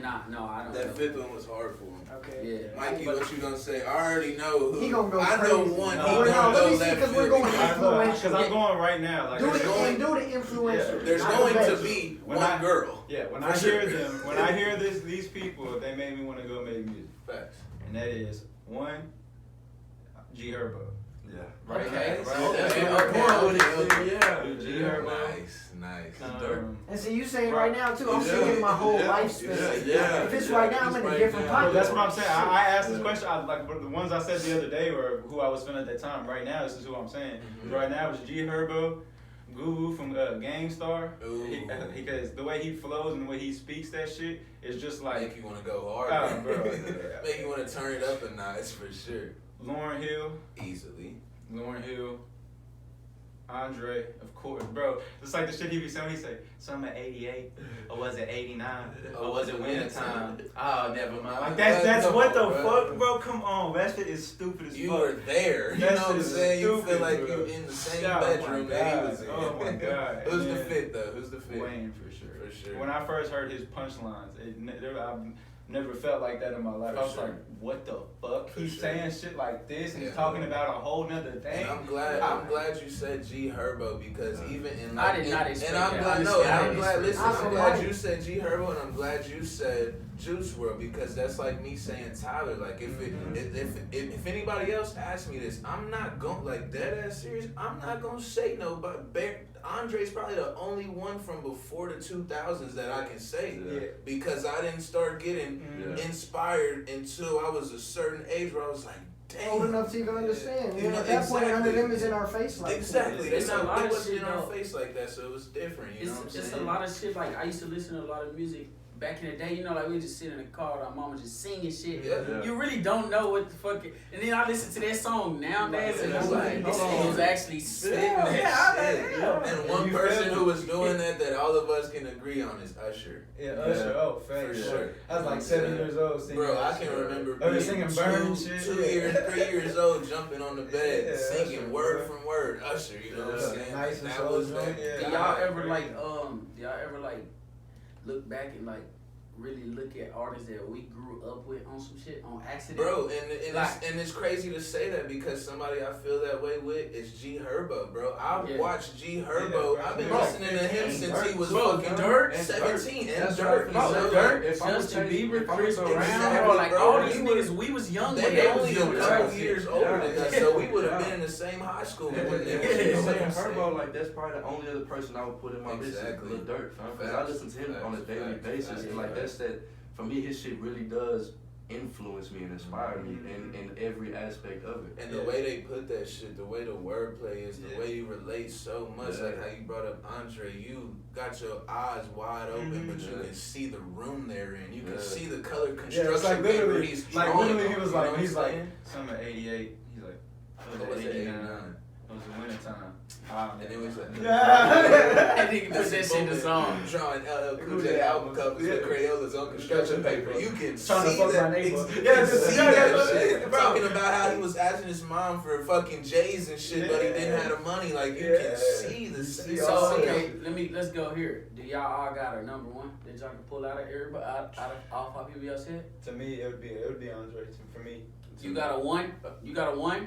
no I don't know. That 5th one was hard for him. Okay. Yeah. Mikey, But- what you gonna say? I already know who. He gonna go I crazy. know one. No, He we're gonna not. go Let me see, left 'cause we're field. going Because I'm going right now. Like, Do it's the going- do the influencer. There's not going the to best. be When one I- girl. Yeah, when For I sure. hear them, when I hear these people, they make me want to go make music. Facts. And that is one, G Herbo. Yeah. Okay. Right. Yeah. G Herbo. Nice. And see, you saying right now too. I'm thinking my whole lifespan. Yeah. If it's right now, I'm in a different Well, pocket. that's what I'm saying. I asked this question. But the ones I said the other day were who I was feeling at that time. Right now, this is who I'm saying. Mhm. Right now, it's G Herbo, Guru from Gangstar. Ooh. Because the way he flows and the way he speaks that shit is just like. Make you want to go hard. Oh, bro. Make you want to turn it up a notch for sure. Lauryn Hill. Easily. Lauryn Hill. Andre, of course, bro. It's like the shit he be saying. He say, "Summer '88, or was it '89, or was it wintertime?" Oh, never mind. Like that's what the fuck, bro. Come on, that shit is stupid as fuck. You were there. You know what I'm saying? You feel like you in the same bedroom that he was in. Oh my god. Who's the fit though? Who's the fit? Wayne for sure. For sure. When I first heard his punchlines, I've never felt like that in my life. For I was sure. like, what the fuck? For He's sure. saying shit like this and he's Yeah. talking about a whole nother thing. And I'm glad you said G Herbo because even in I did not expect and I'm that. glad Honestly, I I'm didn't glad expect listen, that. I'm glad you said G Herbo and I'm glad you said Juice WRLD because that's like me saying Tyler. Like if anybody else asks me this, I'm not going like dead ass serious. I'm not gonna say nobody. Andre's probably the only one from before the 2000s that I can say because I didn't start getting inspired until I was a certain age where I was like, damn. Old enough to even understand. You know, At that point, none of exactly. them is in our face like Exactly. It's a lot It of wasn't shit, in our though. face like that, so it was different. You know what I'm It's a saying? lot of shit. Like I used to listen to a lot of music back in the day. You know, like we just sit in the car with our mama just singing shit. Yeah. You really don't know what the fuck. And then I listen to that song nowadays, and I'm Yeah. like, this nigga was actually spitting Yeah, that shit. shit. And one person who was doing that all of us can agree on is Usher. Yeah, Usher. Oh, For facts. sure. I was like 7 years old singing. Bro, that I can shit. remember Oh, being singing Burn and shit. 2 years, 3 years old, jumping on the bed, Yeah, singing Usher, word bro. from word, Usher. You know what I'm saying? Nice and that slow was that. joint, yeah. Do guy, y'all ever bro. do y'all ever like look back and like really look at artists that we grew up with on some shit on accident? Bro, and it's crazy to say that because somebody I feel that way with is G Herbo, bro. I've watched G Herbo. Yeah, I've been bro. listening to him since he was Bro, fucking Dirt, 17 and That's Dirt. right. Bro, Bro, so, Dirt, if I'm Justin gonna Bieber, if I'm Chris gonna- Brown, Exactly, bro, like bro. all these We niggas, we was young when They they only was a doing couple that. years older than us, so we would have been in the same high school when they Yeah, was yeah, doing like that. Herbo, like that's probably the only other person I would put in my list. Exactly. Lil Durk, fam. Because I Facts. listen to him on a daily Facts. basis, Facts. and like that's that. For me, his shit really does influence me and inspire me in every aspect of it. And the way they put that shit, the way the wordplay is, the way you relate so much, like how you brought up Andre, you got your eyes wide open, but you can see the room they're in. You can see the color Yeah, construction it's like paper literally, he's like drawing literally, he on, was you know like, what he's I'm like, saying? summer '88. He's like, What was it, 89? It was the wintertime. And then we said, That nigga put that shit in the song. Drawing LL Cool Yeah. J album covers with Crayolas on construction paper. You can Trying to see fuck that. my neighbor. You Yeah, can just- see yeah, that yeah, shit. bro. Talking about how he was asking his mom for fucking J's and shit, but he didn't have the money. Like you can see the See So all okay, let's go here. Do y'all all got a number one that y'all can pull out of everybody out of all five people y'all said? To me, it would be Andre. For me, You got a one? You got a one?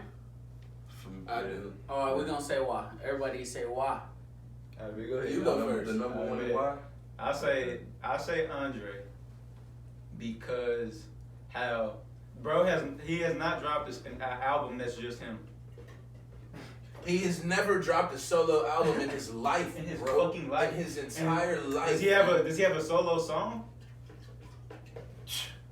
I do. All right, we're gonna say why. Everybody say why. Alright, we go ahead. You go first. The number one Alright. why? I say Andre because how bro has not dropped an album that's just him. He has never dropped a solo album in his life, In his bro. fucking life. In his entire life. Does he have a solo song?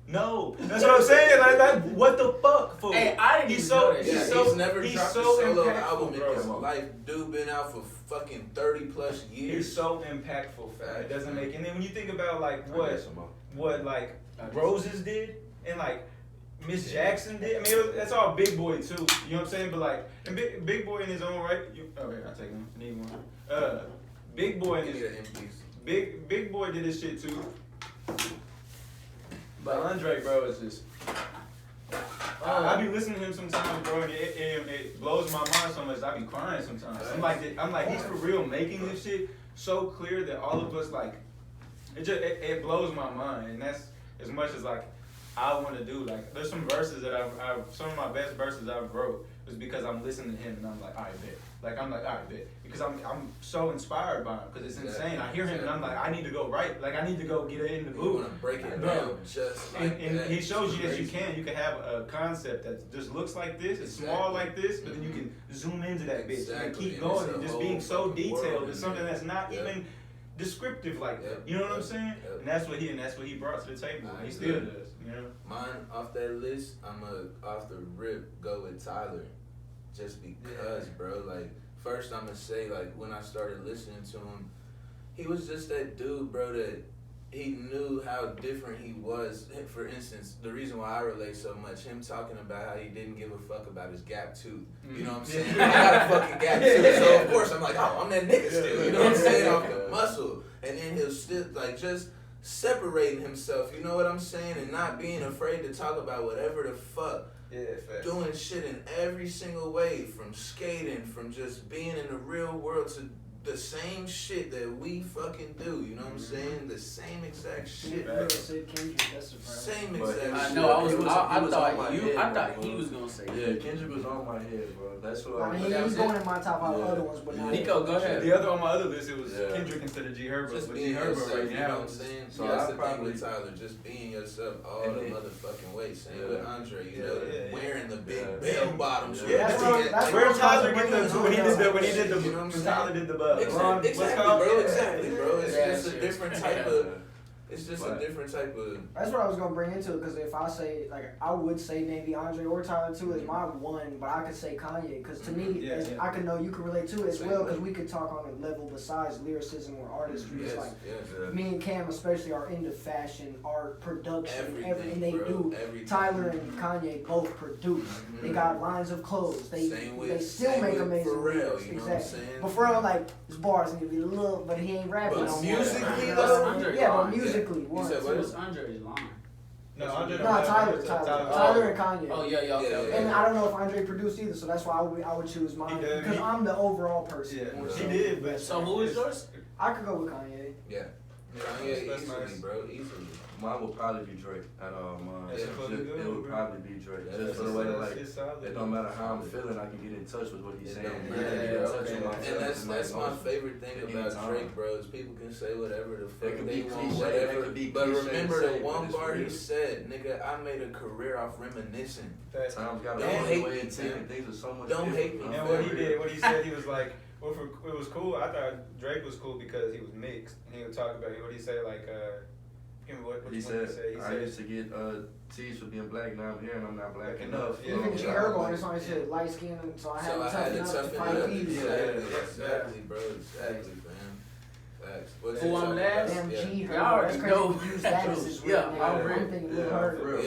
No, that's what I'm saying. Like, what the fuck, fool? Hey, I didn't He's even know so that. Yeah, he's so he's never he's dropped so a solo impactful, album bro. in his life. Dude been out for fucking 30 plus years. He's so impactful, fam. It doesn't make. And then when you think about like I guess I'm up. what like Roses did and like Miss Jackson did. I mean, that's all Big Boy too. You know what I'm saying? But like, and Big Boy in his own right. Okay, I'll take him. Need one. Big Boy in Give me his the MPs. Big Boy did this shit too. But Andre, bro, is just. I be listening to him sometimes, bro, and it blows my mind so much. I be crying sometimes. I'm like, he's for real making this shit so clear that all of us like. It blows my mind, and that's as much as like I want to do. Like, there's some verses that I've some of my best verses I've wrote was because I'm listening to him and I'm like, alright, bet. Like I'm like, alright, bet. Because I'm so inspired by him because it's insane. I hear him and I'm like, I need to go write. Like I need to go get it in the You booth. want to break it Bro. down just like And that. he shows you that you Crazy. can have a concept that just looks like this, it's small like this, but then you can zoom into that bitch and Exactly. keep And going it's and a just being whole so fucking detailed. world It's in something there. that's not Yep. even descriptive like that. Yep. You know what I'm saying? Yep. And that's what he brought to the table. I He agree. still does. You know? Mine off that list, off the rip go with Tyler, just because, bro. Like first I'm gonna say, like, when I started listening to him, he was just that dude, bro, that he knew how different he was. For instance, the reason why I relate so much, him talking about how he didn't give a fuck about his gap tooth. You know what I'm saying? I got a fucking gap tooth, so of course I'm like, oh, I'm that nigga still. You know what I'm saying? Off the muscle. And then he'll still, like, just separating himself, you know what I'm saying? And not being afraid to talk about whatever the fuck. Yeah, facts. Doing shit in every single way, from skating, from just being in the real world to the same shit that we fucking do, you know what I'm saying? The same exact shit. Same exact shit. I know. I thought he was gonna say. Yeah, Kendrick was on my head, bro. That's what I mean, he's going in my top 5 other ones, but not. Nico, go ahead. The other on my other list, it was Kendrick instead of G Herbo. Just But being G Herbo yourself, right you now. know what I'm saying? So that's I the probably- thing with Tyler, just being yourself all the motherfucking way. Same with Andre, you know, wearing the big bell bottoms. Yeah, that's where what Tyler I'm get the saying. when he did the You know what I'm saying? Tyler did the Exactly, bro. Exactly, bro. It's just a different type of. It's just a different type of. That's what I was gonna bring into it, because if I say, like, I would say maybe Andre or Tyler too is my one, but I could say Kanye, because to me, I could know you can relate to it as well, because we could talk on a level besides lyricism or artistry. It's like me and Cam especially are into fashion, art, production, everything they do. Tyler and Kanye both produce. They got lines of clothes. They still make amazing lyrics. Exactly. But Pharrell, like, his bars need to be a little, but he ain't rapping. But no more. musically, Yeah, but musically, one. said It was Andre's line. No, Andre. No, Tyler and Kanye. Oh yeah, okay. And I don't know if Andre produced either, so that's why I would choose mine, because I'm the overall person. Yeah, So he did, but So who is yours? I could go with Kanye. Yeah. Kanye easily, bro. Easily. Mine would probably be Drake. Out of all mine, That's fucking good, it would bro. probably be Drake. Yeah, Just for the way, like, it's solid. it don't matter how I'm feeling, I can get in touch with what he's It saying. don't I matter, can get in bro. touch with myself. And that's my emotions. favorite thing At about any time. Drake, bro, is people can say whatever the fuck could they be want, cliche, whatever. it could be But cliche remember to the say, but one it's bar he real. said, nigga, I made a career off reminiscing. Facts. Times got Don't a hate way me, of taking man. things are so much Don't hate different. me. And what he did, what he said, he was like, well, it was cool. I thought Drake was cool because he was mixed, and he would talk about what he said, like, what He he said, said. I used to get teased for being black, now I'm here and I'm not black Black enough. enough, yeah. Even G Herbo on his song, he said light skin, so I had to toughen up to fight these. Exactly, bro. Exactly, man. Facts. What's Who your I'm top last? five? Damn Yeah. G Y'all Herbo, already that's crazy know. to use that as his real Yeah, name. I'm real. I'm thinking Lil Herb.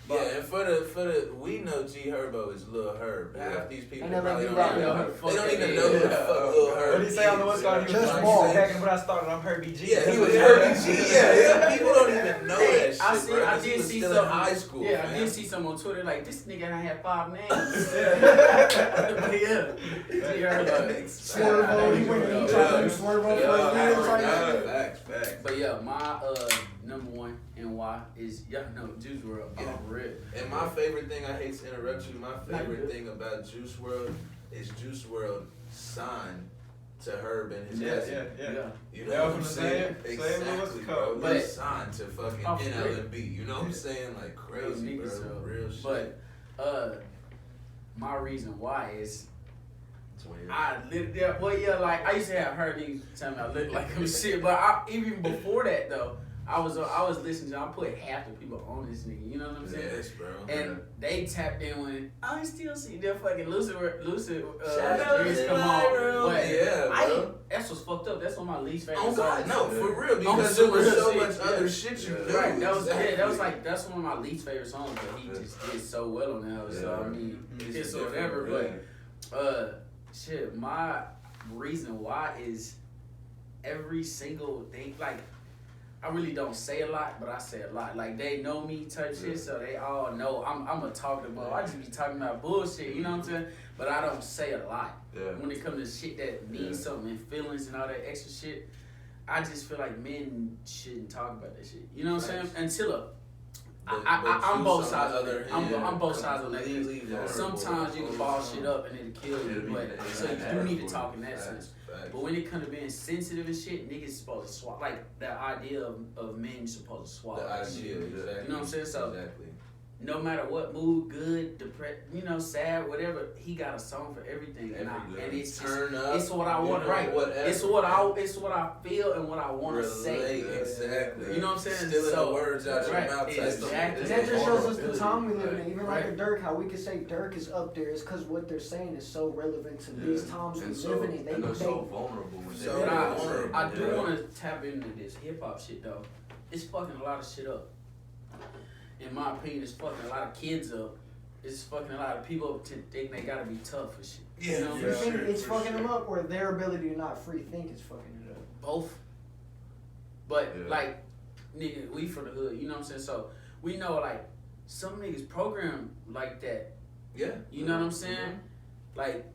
Yeah, and for the we know G Herbo is Lil Herb. Half these people And then probably they don't do even that. know. They don't even know who the fuck Lil Herb What did he say on the what's called? He was Just like, Ball. back when I started, I'm Herbie G. Yeah, he was Herbie G. Yeah, people don't even know that shit, I bro. 'cause did he was see still some in high school. Yeah, man. I did see some on Twitter like this nigga done had 5 names. But yeah, G Herbo. Swervo, he went and he tried to do Swervo for a year. Facts. But yeah, my number one and why is y'all know Juice WRLD. Yeah. Oh, real. And my favorite thing, I hate to interrupt you, my favorite thing about Juice WRLD is Juice WRLD signed to Herb and his cousin. Yeah. You They know all what I'm from the saying? same Exactly, what's it bro. called? They But- signed to fucking Off the NLMB. You know what I'm saying? Like crazy, bro. Niggas, so- Real shit. But my reason why is It's weird. I lived there. Well, yeah, like I used to have heard niggas tell me I look like him shit. But even before that though, I was listening to. I put half the people on this nigga. You know what I'm saying? Yes, bro. And they tapped in when I still see their fucking lucid Shout out dreams to come on. Lyra. But Yeah, bro. that's what's fucked up. That's one of my least favorite Oh God, songs. no, for real, On because some there was real so shit, much yeah. other shit you do. Right, that was Exactly. like that's one of my least favorite songs, but he just did so well on that. So I mean, He's it's different, whatever. really. But shit, my reason why is every single thing. Like I really don't say a lot, but I say a lot. Like they know me type shit, so they all know I'm a talkative boy. I just be talking about bullshit, you know what I'm saying? But I don't say a lot. Yeah. When it comes to shit that means something and feelings and all that extra shit, I just feel like men shouldn't talk about that shit. You know what I'm saying? Until I'm both sides of it. I'm both sides of that. Sometimes you can ball shit up and it'll kill you, but so you do need to talk in that sense. But when it comes to being sensitive and shit, niggas supposed to swallow. Like the idea of men supposed to swallow. The that idea, shit. exactly. You know what I'm saying? So exactly. no matter what mood, good, depressed, sad, whatever, he got a song for everything, and it's turn up. It's what I want to write. It's what I feel and what I want to say. Exactly. You know what I'm saying? Stealing the words out your mouth. Exactly. And that just shows us the time we live in. Even like a Dirk, how we could say Dirk is up there is because what they're saying is so relevant to these times we live in. They're so vulnerable. I do want to tap into this hip hop shit though. It's fucking a lot of shit up. In my opinion, it's fucking a lot of kids up. It's fucking a lot of people up to think they gotta be tough for shit. Yeah, you know? You think it's fucking them up, or their ability to not free think is fucking it up? Both. But like, nigga, we from the hood, you know what I'm saying? So we know like some niggas program like that. Yeah. You know what I'm saying? Like,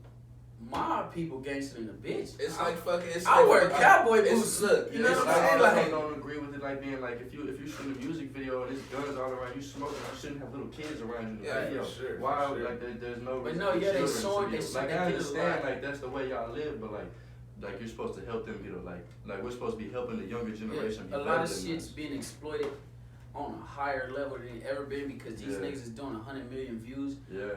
my people gangster in the bitch. It's like fucking. I wear cowboy boots. Look, you know what I'm saying? I don't agree with it. Like being like if you shoot a music video and there's guns all around, you smoking, you shouldn't have little kids around you. Yeah, video. sure. Why? Sure. Like there's no. But no, yeah, they saw it. They like I understand, like that's the way y'all live, but like you're supposed to help them get like we're supposed to be helping the younger generation. Yeah, a lot of shit's being exploited on a higher level than it ever been because these niggas is doing 100 million views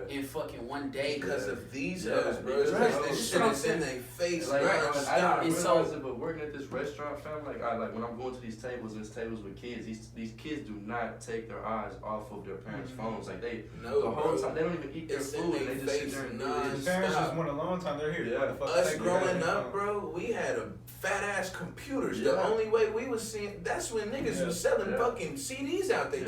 in fucking one day. Because of these hoes, bro. Because this shit is in their face, like, bro. I It's realize it, but working at this restaurant, fam, like when I'm going to these tables, there's tables with kids. These kids do not take their eyes off of their parents' phones. Like the whole time they don't even eat their food. And they just sit there and do it. Parents just went a long time. They're here. Us growing up, bro, we had a fat ass computers. The only way we was seeing, that's when niggas was selling fucking CDs out there.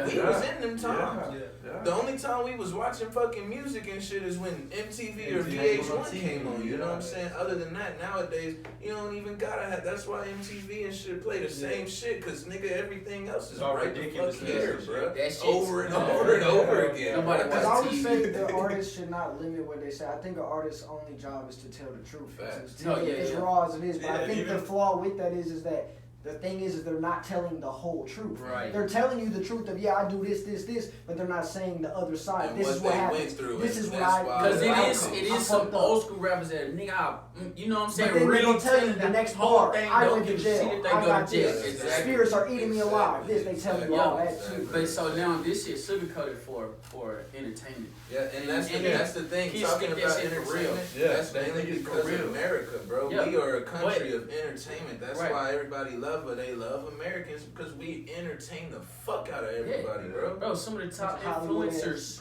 We was in them times. The only time we was watching fucking music and shit is when MTV or VH1 came on. You know what I'm saying? Other than that, nowadays you don't even gotta have. That's why MTV and shit play the same shit. Cause nigga, everything else is right the fuck here, bro. Over and over and over again. Because I would say the artist should not limit what they say. I think an artist's only job is to tell the truth. As raw as it is. But I think the flaw with that is that the thing is they're not telling the whole truth. Right. They're telling you the truth of I do this, but they're not saying the other side. And this is what happened. This is what I. Because it is some old school rappers that nigga, you know what I'm saying? But then really they don't tell you the next bar. I went to jail. I got this. Exactly. Spirits are eating me alive. This they tell you all that too. But so now this shit sugarcoated for entertainment. Yeah, and that's the thing. Talking about entertainment, that's mainly because of America, bro. We are a country of entertainment. That's why everybody love her. They love Americans because we entertain the fuck out of everybody, bro. Bro, some of the top influencers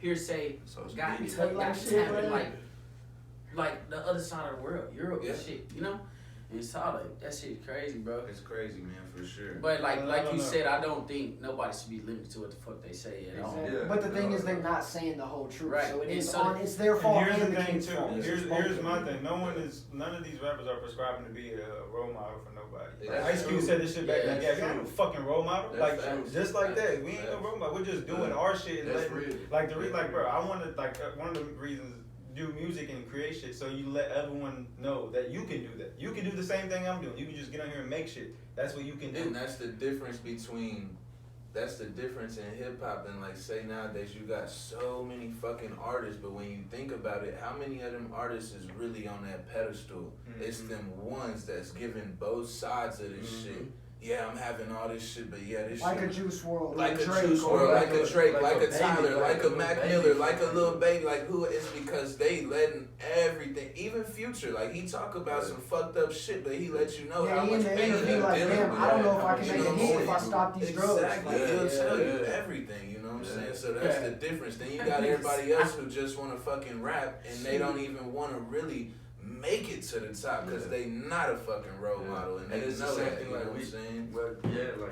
here say got tapping like the other side of the world, Europe and shit, you know? And it's all like, that shit's crazy, bro. It's crazy, man, for sure. But like you said, I don't think nobody should be limited to what the fuck they say at all. Yeah. But the thing is, they're not saying the whole truth. Right. So it's their fault. And here's the thing too. Here's my thing. None of these rappers are prescribing to be a role model for nobody. Like, Ice Cube said this shit back then. Yeah, we ain't no fucking role model. Just like that. We ain't no role model. We're just doing our shit and letting bro. I wanted one of the reasons do music and create shit so you let everyone know that you can do that. You can do the same thing I'm doing. You can just get on here and make shit. That's what you can do. And that's the difference in hip hop and like say nowadays you got so many fucking artists, but when you think about it, how many of them artists is really on that pedestal? Mm-hmm. It's them ones that's giving both sides of this shit. Yeah, I'm having all this shit, but this like shit. A Juice WRLD. Like a Juice WRLD, like a Drake, like a Tyler, like a Mac Miller, like a Lil Baby, like who is because they letting everything, even Future, like he talk about some fucked up shit, but he let you know how much pain he's dealing with. I don't know if I can make a hit if I stop these drugs. Exactly, he'll tell you everything, you know what I'm saying? So that's the difference. Then you got everybody else who just want to fucking rap and they don't even want to really make it to the top because they not a fucking role model and they know that. You know what I'm saying? Well,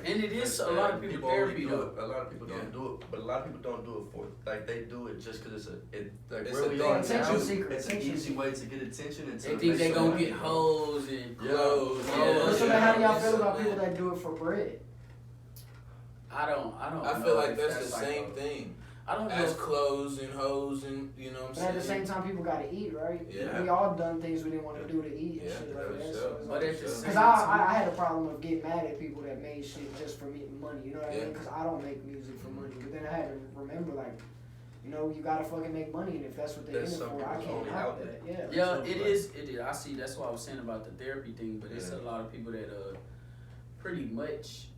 and it is a lot of people therapy though. A lot of people don't do it, but a lot of people don't do it for they do it just because it's where we are now. It's an easy way to get attention and they think they gonna get hoes and clothes. So how do y'all feel about people that do it for bread? I don't. I feel like that's the same thing. I don't know. As clothes and hoes and you know what I'm saying. But at the same time, people gotta eat, right? Yeah. We all done things we didn't want to do to eat and shit like that. So but at the same because I had a problem of getting mad at people that made shit just for me money. You know what I mean? Because I don't make music for money. But then I had to remember you gotta fucking make money, and if that's what they're in it for, I can't help that. Yeah, it is. I see. That's what I was saying about the therapy thing. But it's a lot of people that pretty much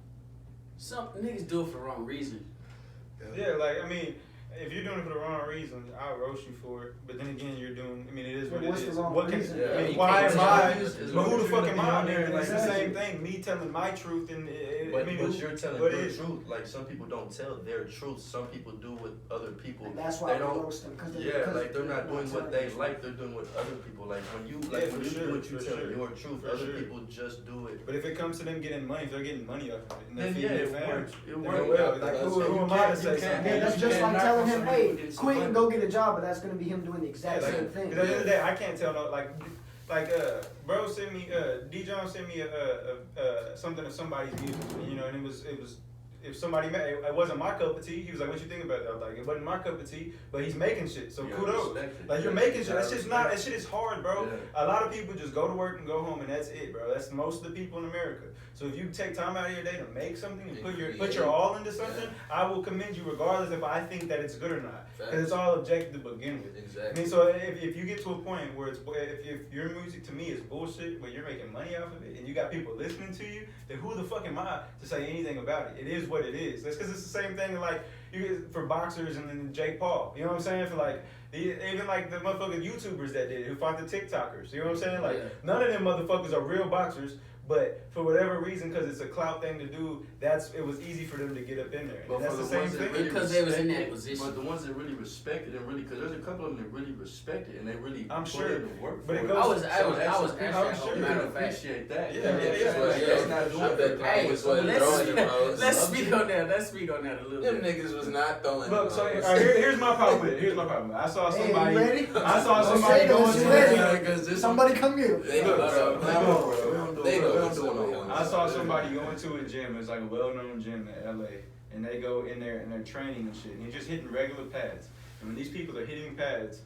some niggas do it for the wrong reason. Yeah, like, I mean, if you're doing it for the wrong reasons, I'll roast you for it. But then again, you're doing, I mean, it is what What's it is. the wrong What can, reason? I mean, Yeah, why am I? But who the fuck am I? there? It's the Exactly. same thing. Me telling my truth and, But, I mean, but you're telling what your is? truth. Like, some people don't tell their truth. Some people do what other people. And that's why they we don't. roast them. Like they're not doing what they like. They're doing what other people like. When you like, Yeah, when for you sure, do what you for tell sure. your truth, For other sure. people just do it. But if it comes to them getting money, if they're getting money off of it, and they're Then feeding yeah, their it family, works. It then works. well, like, who am I to say something? Yeah, that's You just can't like knock telling on him, somebody hey, who gets some quit and money. go get a job, but that's going to be him doing the exact same thing. Because at the end of the day, I can't tell no, like bro sent me, D. John sent me something of somebody's music, you know, and it was if somebody it wasn't my cup of tea. He was like, "What you think about that?" I was like, "It wasn't my cup of tea," but he's making shit, so You kudos. respect it. Like you're making shit. That shit is hard, bro. Yeah. A lot of people just go to work and go home, and that's it, bro. That's most of the people in America. So if you take time out of your day to make something and put your all into something, I will commend you regardless if I think that it's good or not, because it's all objective to begin with. Exactly. I mean, so if you get to a point where if your music to me is bullshit, but you're making money off of it, and you got people listening to you, then who the fuck am I to say anything about it? It is what it is. That's because it's the same thing like for boxers and then Jake Paul. You know what I'm saying? For like even like the motherfucking YouTubers that did it, who fought the TikTokers. You know what I'm saying? Like none of them motherfuckers are real boxers. But for whatever reason, because it's a clout thing to do, it was easy for them to get up in there. But that's for the the same ones that thing. really Because they was in that respect it, position. But the ones that really respect it and really, because there's a couple of them that really respect it and they really I'm put sure. in the work But for it it. goes- I was I'm sure. actually, You matter can of fact. appreciate that. Yeah. That's not doing I bet it. they Hey, was so throwing them hoes. let's speak on that. Let's speak on that a little Them bit. niggas was not throwing Look, them so hoes. here's my problem with it. I saw Hey, somebody. you ready? I saw Let's somebody say going this, to you ready? the Somebody come get him. They Look, know, bro. They know we what's don't do up. no I saw somebody going to a gym. It's like a well-known gym in LA, and they go in there and they're training and shit. And you're just hitting regular pads. And when these people are hitting pads,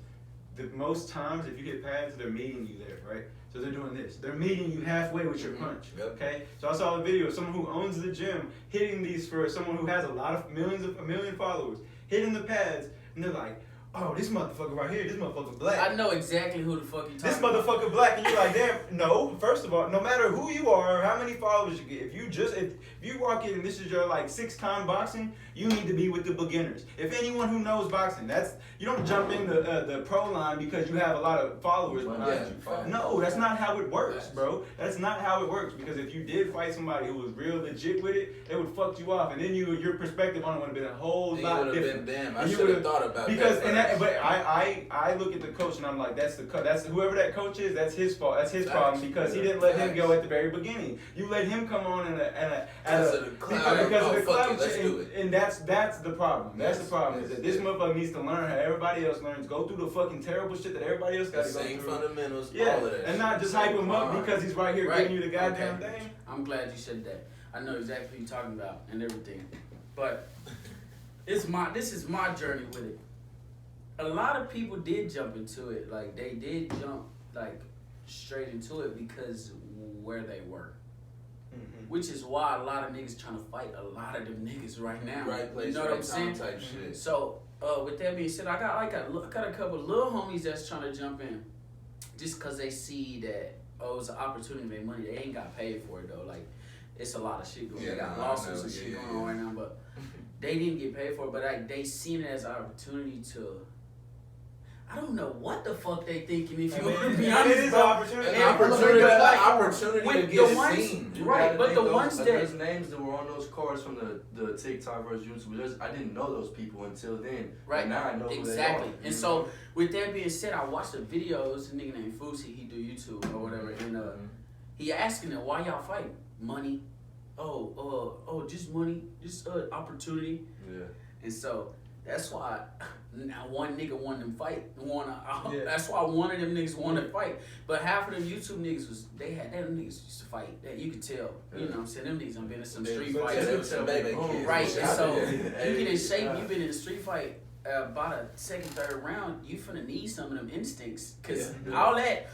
the most times if you hit pads, they're meeting you there, right? So they're doing this. They're meeting you halfway with your punch. Yep. Okay. So I saw a video of someone who owns the gym hitting these for someone who has a million followers, hitting the pads, and they're like, "Oh, this motherfucker right here, this motherfucker black." I know exactly who the fuck you This talking about. motherfucker black, and you're like, damn. No, first of all, no matter who you are or how many followers you get, if you walk in and this is your like 6th time boxing, you need to be with the beginners. If anyone who knows boxing, you don't jump in the pro line because you have a lot of followers behind you. No, that's not how it works, bro. That's not how it works, because if you did fight somebody who was real legit with it, it would fuck you off, and then your perspective on it would have been a whole lot different. Damn, I And you should have would've- thought about because that. but I look at the coach and I'm like, that's whoever that coach is, that's his fault. That's his problem, because he didn't let him go at the very beginning. You let him come on because of the clout, and that's the problem. That's the problem. Is that this motherfucker needs to learn how everybody else learns. Go through the fucking terrible shit that everybody else got to go Same through. fundamentals, Yeah, all of that. and not just hype him up because he's right here giving you the goddamn thing. I'm glad you said that. I know exactly what you're talking about and everything. But this is my journey with it. A lot of people did jump into it. Like, they did jump, like, straight into it because where they were. Mm-hmm. Which is why a lot of niggas trying to fight a lot of them niggas right now. Right place, you know right what I'm time saying? type shit. So, with that being said, I got a couple little homies that's trying to jump in, just cause they see that it's an opportunity to make money. They ain't got paid for it though. Like, it's a lot of shit going. They got lawsuits and shit going on right now, but they didn't get paid for it. But like, they seen it as an opportunity to. I don't know what the fuck they thinking. If you want to be honest, it is an opportunity. An opportunity to with get the ones, seen. right? But the ones that there's names that were on those cards from the TikTok versus YouTube. I didn't know those people until then. right Now I know exactly. who they are. And so with that being said, I watched the videos. A nigga named Fousey, he do YouTube or whatever, and he asking them, why y'all fighting? Money. Just money, just opportunity. Yeah. And so that's why one nigga wanted them fight. Yeah. That's why one of them niggas wanted to fight. But half of them YouTube niggas them niggas used to fight. That you could tell. You know what I'm saying? Them niggas done been in some street fights. Right. And so you get in shape, you been in a street fight about a second, third round, you finna need some of them instincts. Cause all that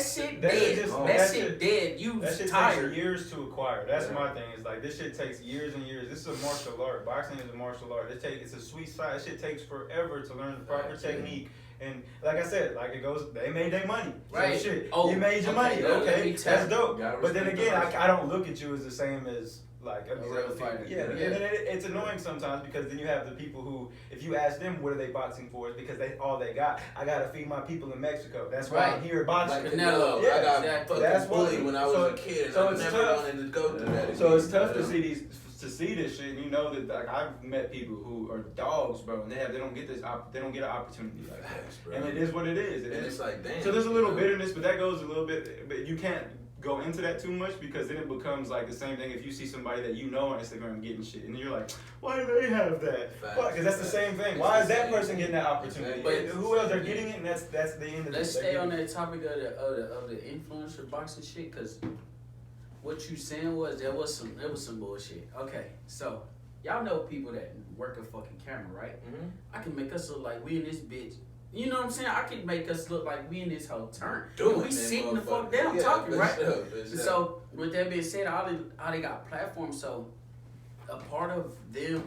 shit dead. That shit dead. You That shit tired. takes years to acquire. That's my thing. It's like, this shit takes years and years. This is a martial art. Boxing is a martial art. It's a sweet side. This shit takes forever to learn the proper technique. And like I said, like it goes, they made their money. Right. So shit, Oh, you made your money. let Okay, me tell that's you. dope. But then again, I don't look at you as the same as like A real fighter. Yeah, and then it's annoying sometimes because then you have the people who, if you ask them what are they boxing for, it's because they all they got. I gotta feed my people in Mexico. That's why I'm here boxing. Like Canelo, yeah, I got fucking bullied when I was a kid, and I never wanted to go through that. So it's tough to see this shit. And you know that like I've met people who are dogs, bro, and they don't get this they don't get an opportunity like that. And it is what it is. And it's like damn. So there's a little bitterness, but that goes a little bit. But you can't go into that too much because then it becomes like the same thing if you see somebody that you know on Instagram getting shit and you're like, why do they have that? Because that's the same thing. Why is that person getting that opportunity? But who else are getting it? And that's the end of it. Let's stay on that topic of the influencer boxing shit, because what you saying was there was some bullshit. Okay, so y'all know people that work a fucking camera, right? Mm-hmm. I can make us look like we in this bitch. You know what I'm saying? I can make us look like we in this whole turn. We sitting the fuck down talking, right? So with that being said, all they got platforms. So a part of their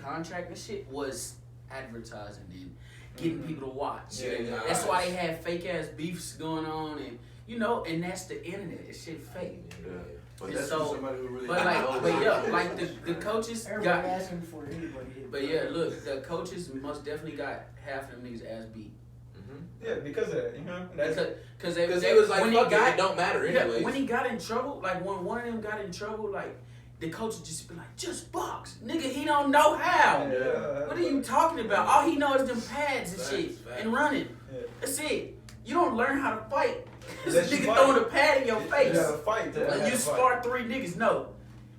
contract and shit was advertising and getting people to watch. Yeah, that's why they had fake ass beefs going on, and you know, and that's the internet. This shit fake. Yeah. But that's so, somebody who really the coaches everybody asking for anybody. But yeah, look, the coaches most definitely got half of them niggas ass beat. Mm-hmm. Yeah, because of that, you know. Because they was like, fuck it don't matter anyway. When he got in trouble, like when one of them got in trouble, like the coach would just be like, just box, nigga. He don't know how. Yeah. What are you talking about? All he knows is them pads and shit and running. Yeah. That's it. You don't learn how to fight. Unless This you nigga fight. throwing a pad in your face. You gotta fight. Like you spar 3 niggas. No.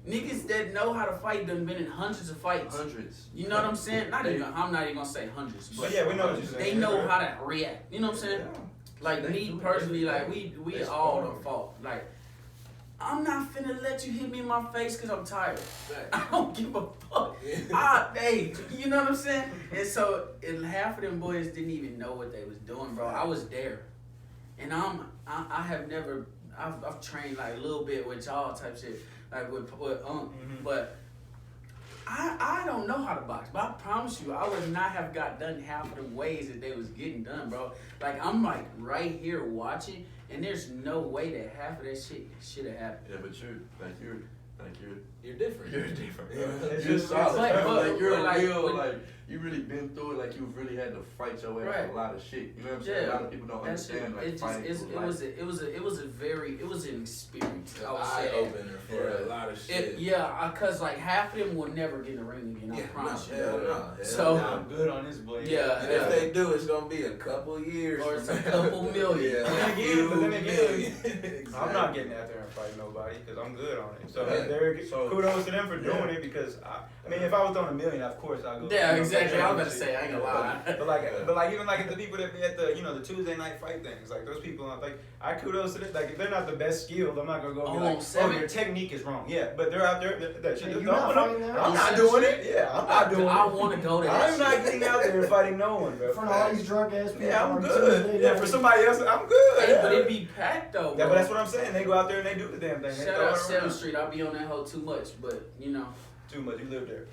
Niggas that know how to fight done been in hundreds of fights. Hundreds. You know what I'm saying? I'm not even gonna say hundreds, but yeah, we know what you're saying. they know how to react. You know what I'm saying? Yeah. Like me personally, like we all the fault. Like I'm not finna let you hit me in my face because I'm tired. I don't give a fuck. Hey, you know what I'm saying? And so half of them boys didn't even know what they was doing, bro. I was there, and I have never. I've trained like a little bit with y'all type shit, like with but I don't know how to box. But I promise you, I would not have got done half of the ways that they was getting done, bro. Like I'm like right here watching, and there's no way that half of that shit should have happened. Yeah, but you're different. You're different. Yeah. You're solid. But you're like, real. Like you really been through it. Like you really had to fight your way through a lot of shit. You know what I'm saying? A lot of people don't understand. Like fighting it was an experience. I would say eye opener for a lot of shit. Cause like half of them will never get in the ring again. I promise you. No. So I'm good on this blade. Yeah. And if they do, it's gonna be a couple years or it's a from couple million. Yeah. But then again, Exactly. I'm not getting out there and fighting nobody because I'm good on it. So So kudos to them for doing it because I mean, if I was throwing $1 million, of course I'd go. Yeah, exactly. I was about to say, I ain't gonna lie. But like even like the people that be at the the Tuesday night fight things, like those people, like I kudos to them. Like if they're not the best skilled, I'm not gonna go be like, your technique is wrong. Yeah, but they're out there. That shit. I'm not doing it. Yeah, I'm not doing it. I want to go there. I'm not getting out there and fighting no one, bro. In front of all these drunk ass people. Yeah, I'm good. Yeah, for somebody else, I'm good. Hey, but it be packed though. Yeah, but that's what I'm saying. They go out there and they do the damn thing. Shout out 7th Street. I'll be on that hoe too much, but you know. Too much. You live there.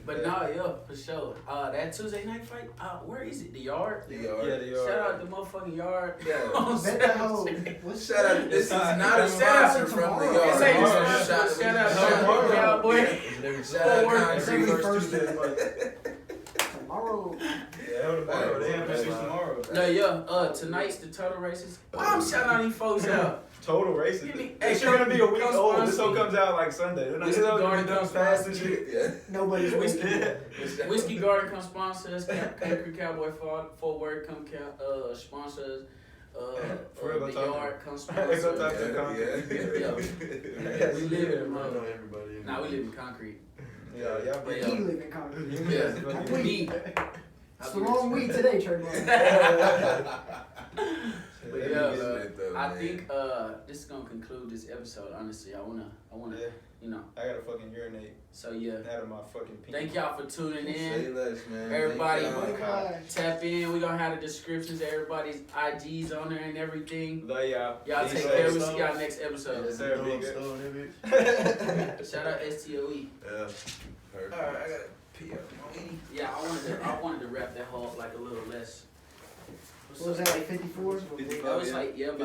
But no, for sure. That Tuesday night fight, where is it? The Yard? The Yard. Yeah, the Yard. Shout out the motherfucking Yard. Yeah. Bet that hoe. Shout out. This is not a sponsor from the Yard. Shout out to Cowboy. Shout out Tomorrow. Yeah, tomorrow. They have this tomorrow. Tonight's the Turtle Races. I'm shouting out these folks out. Total racist. Hey, It's gonna be a week come old. sponsor This whole me. comes out like Sunday. They're not Whiskey gonna Garden be done comes fast and shit. Yeah. Nobody's Whiskey Garden come sponsor us. Concrete Cowboy Fort Worth come sponsor us. The Yard come sponsor us. We live in everybody. Nah, we live in concrete. Yeah, But He live in concrete. yeah, me. It's the wrong weed today, Trayvon. But I think this is gonna conclude this episode. Honestly, I wanna, you know. I gotta fucking urinate So yeah. out of my fucking pee. Thank y'all for tuning in. Say less, man. Everybody, Thank tap in. We gonna have the descriptions, everybody's IGs on there and everything. Love y'all. Y'all take care. We'll see y'all next episode. Yes, sir. Be good. Shout out STOE. Yeah. Perfect. All right, I gotta pee up. Yeah, I wanted to wrap that whole up like a little less. What was that, like 54? I was like, yeah, but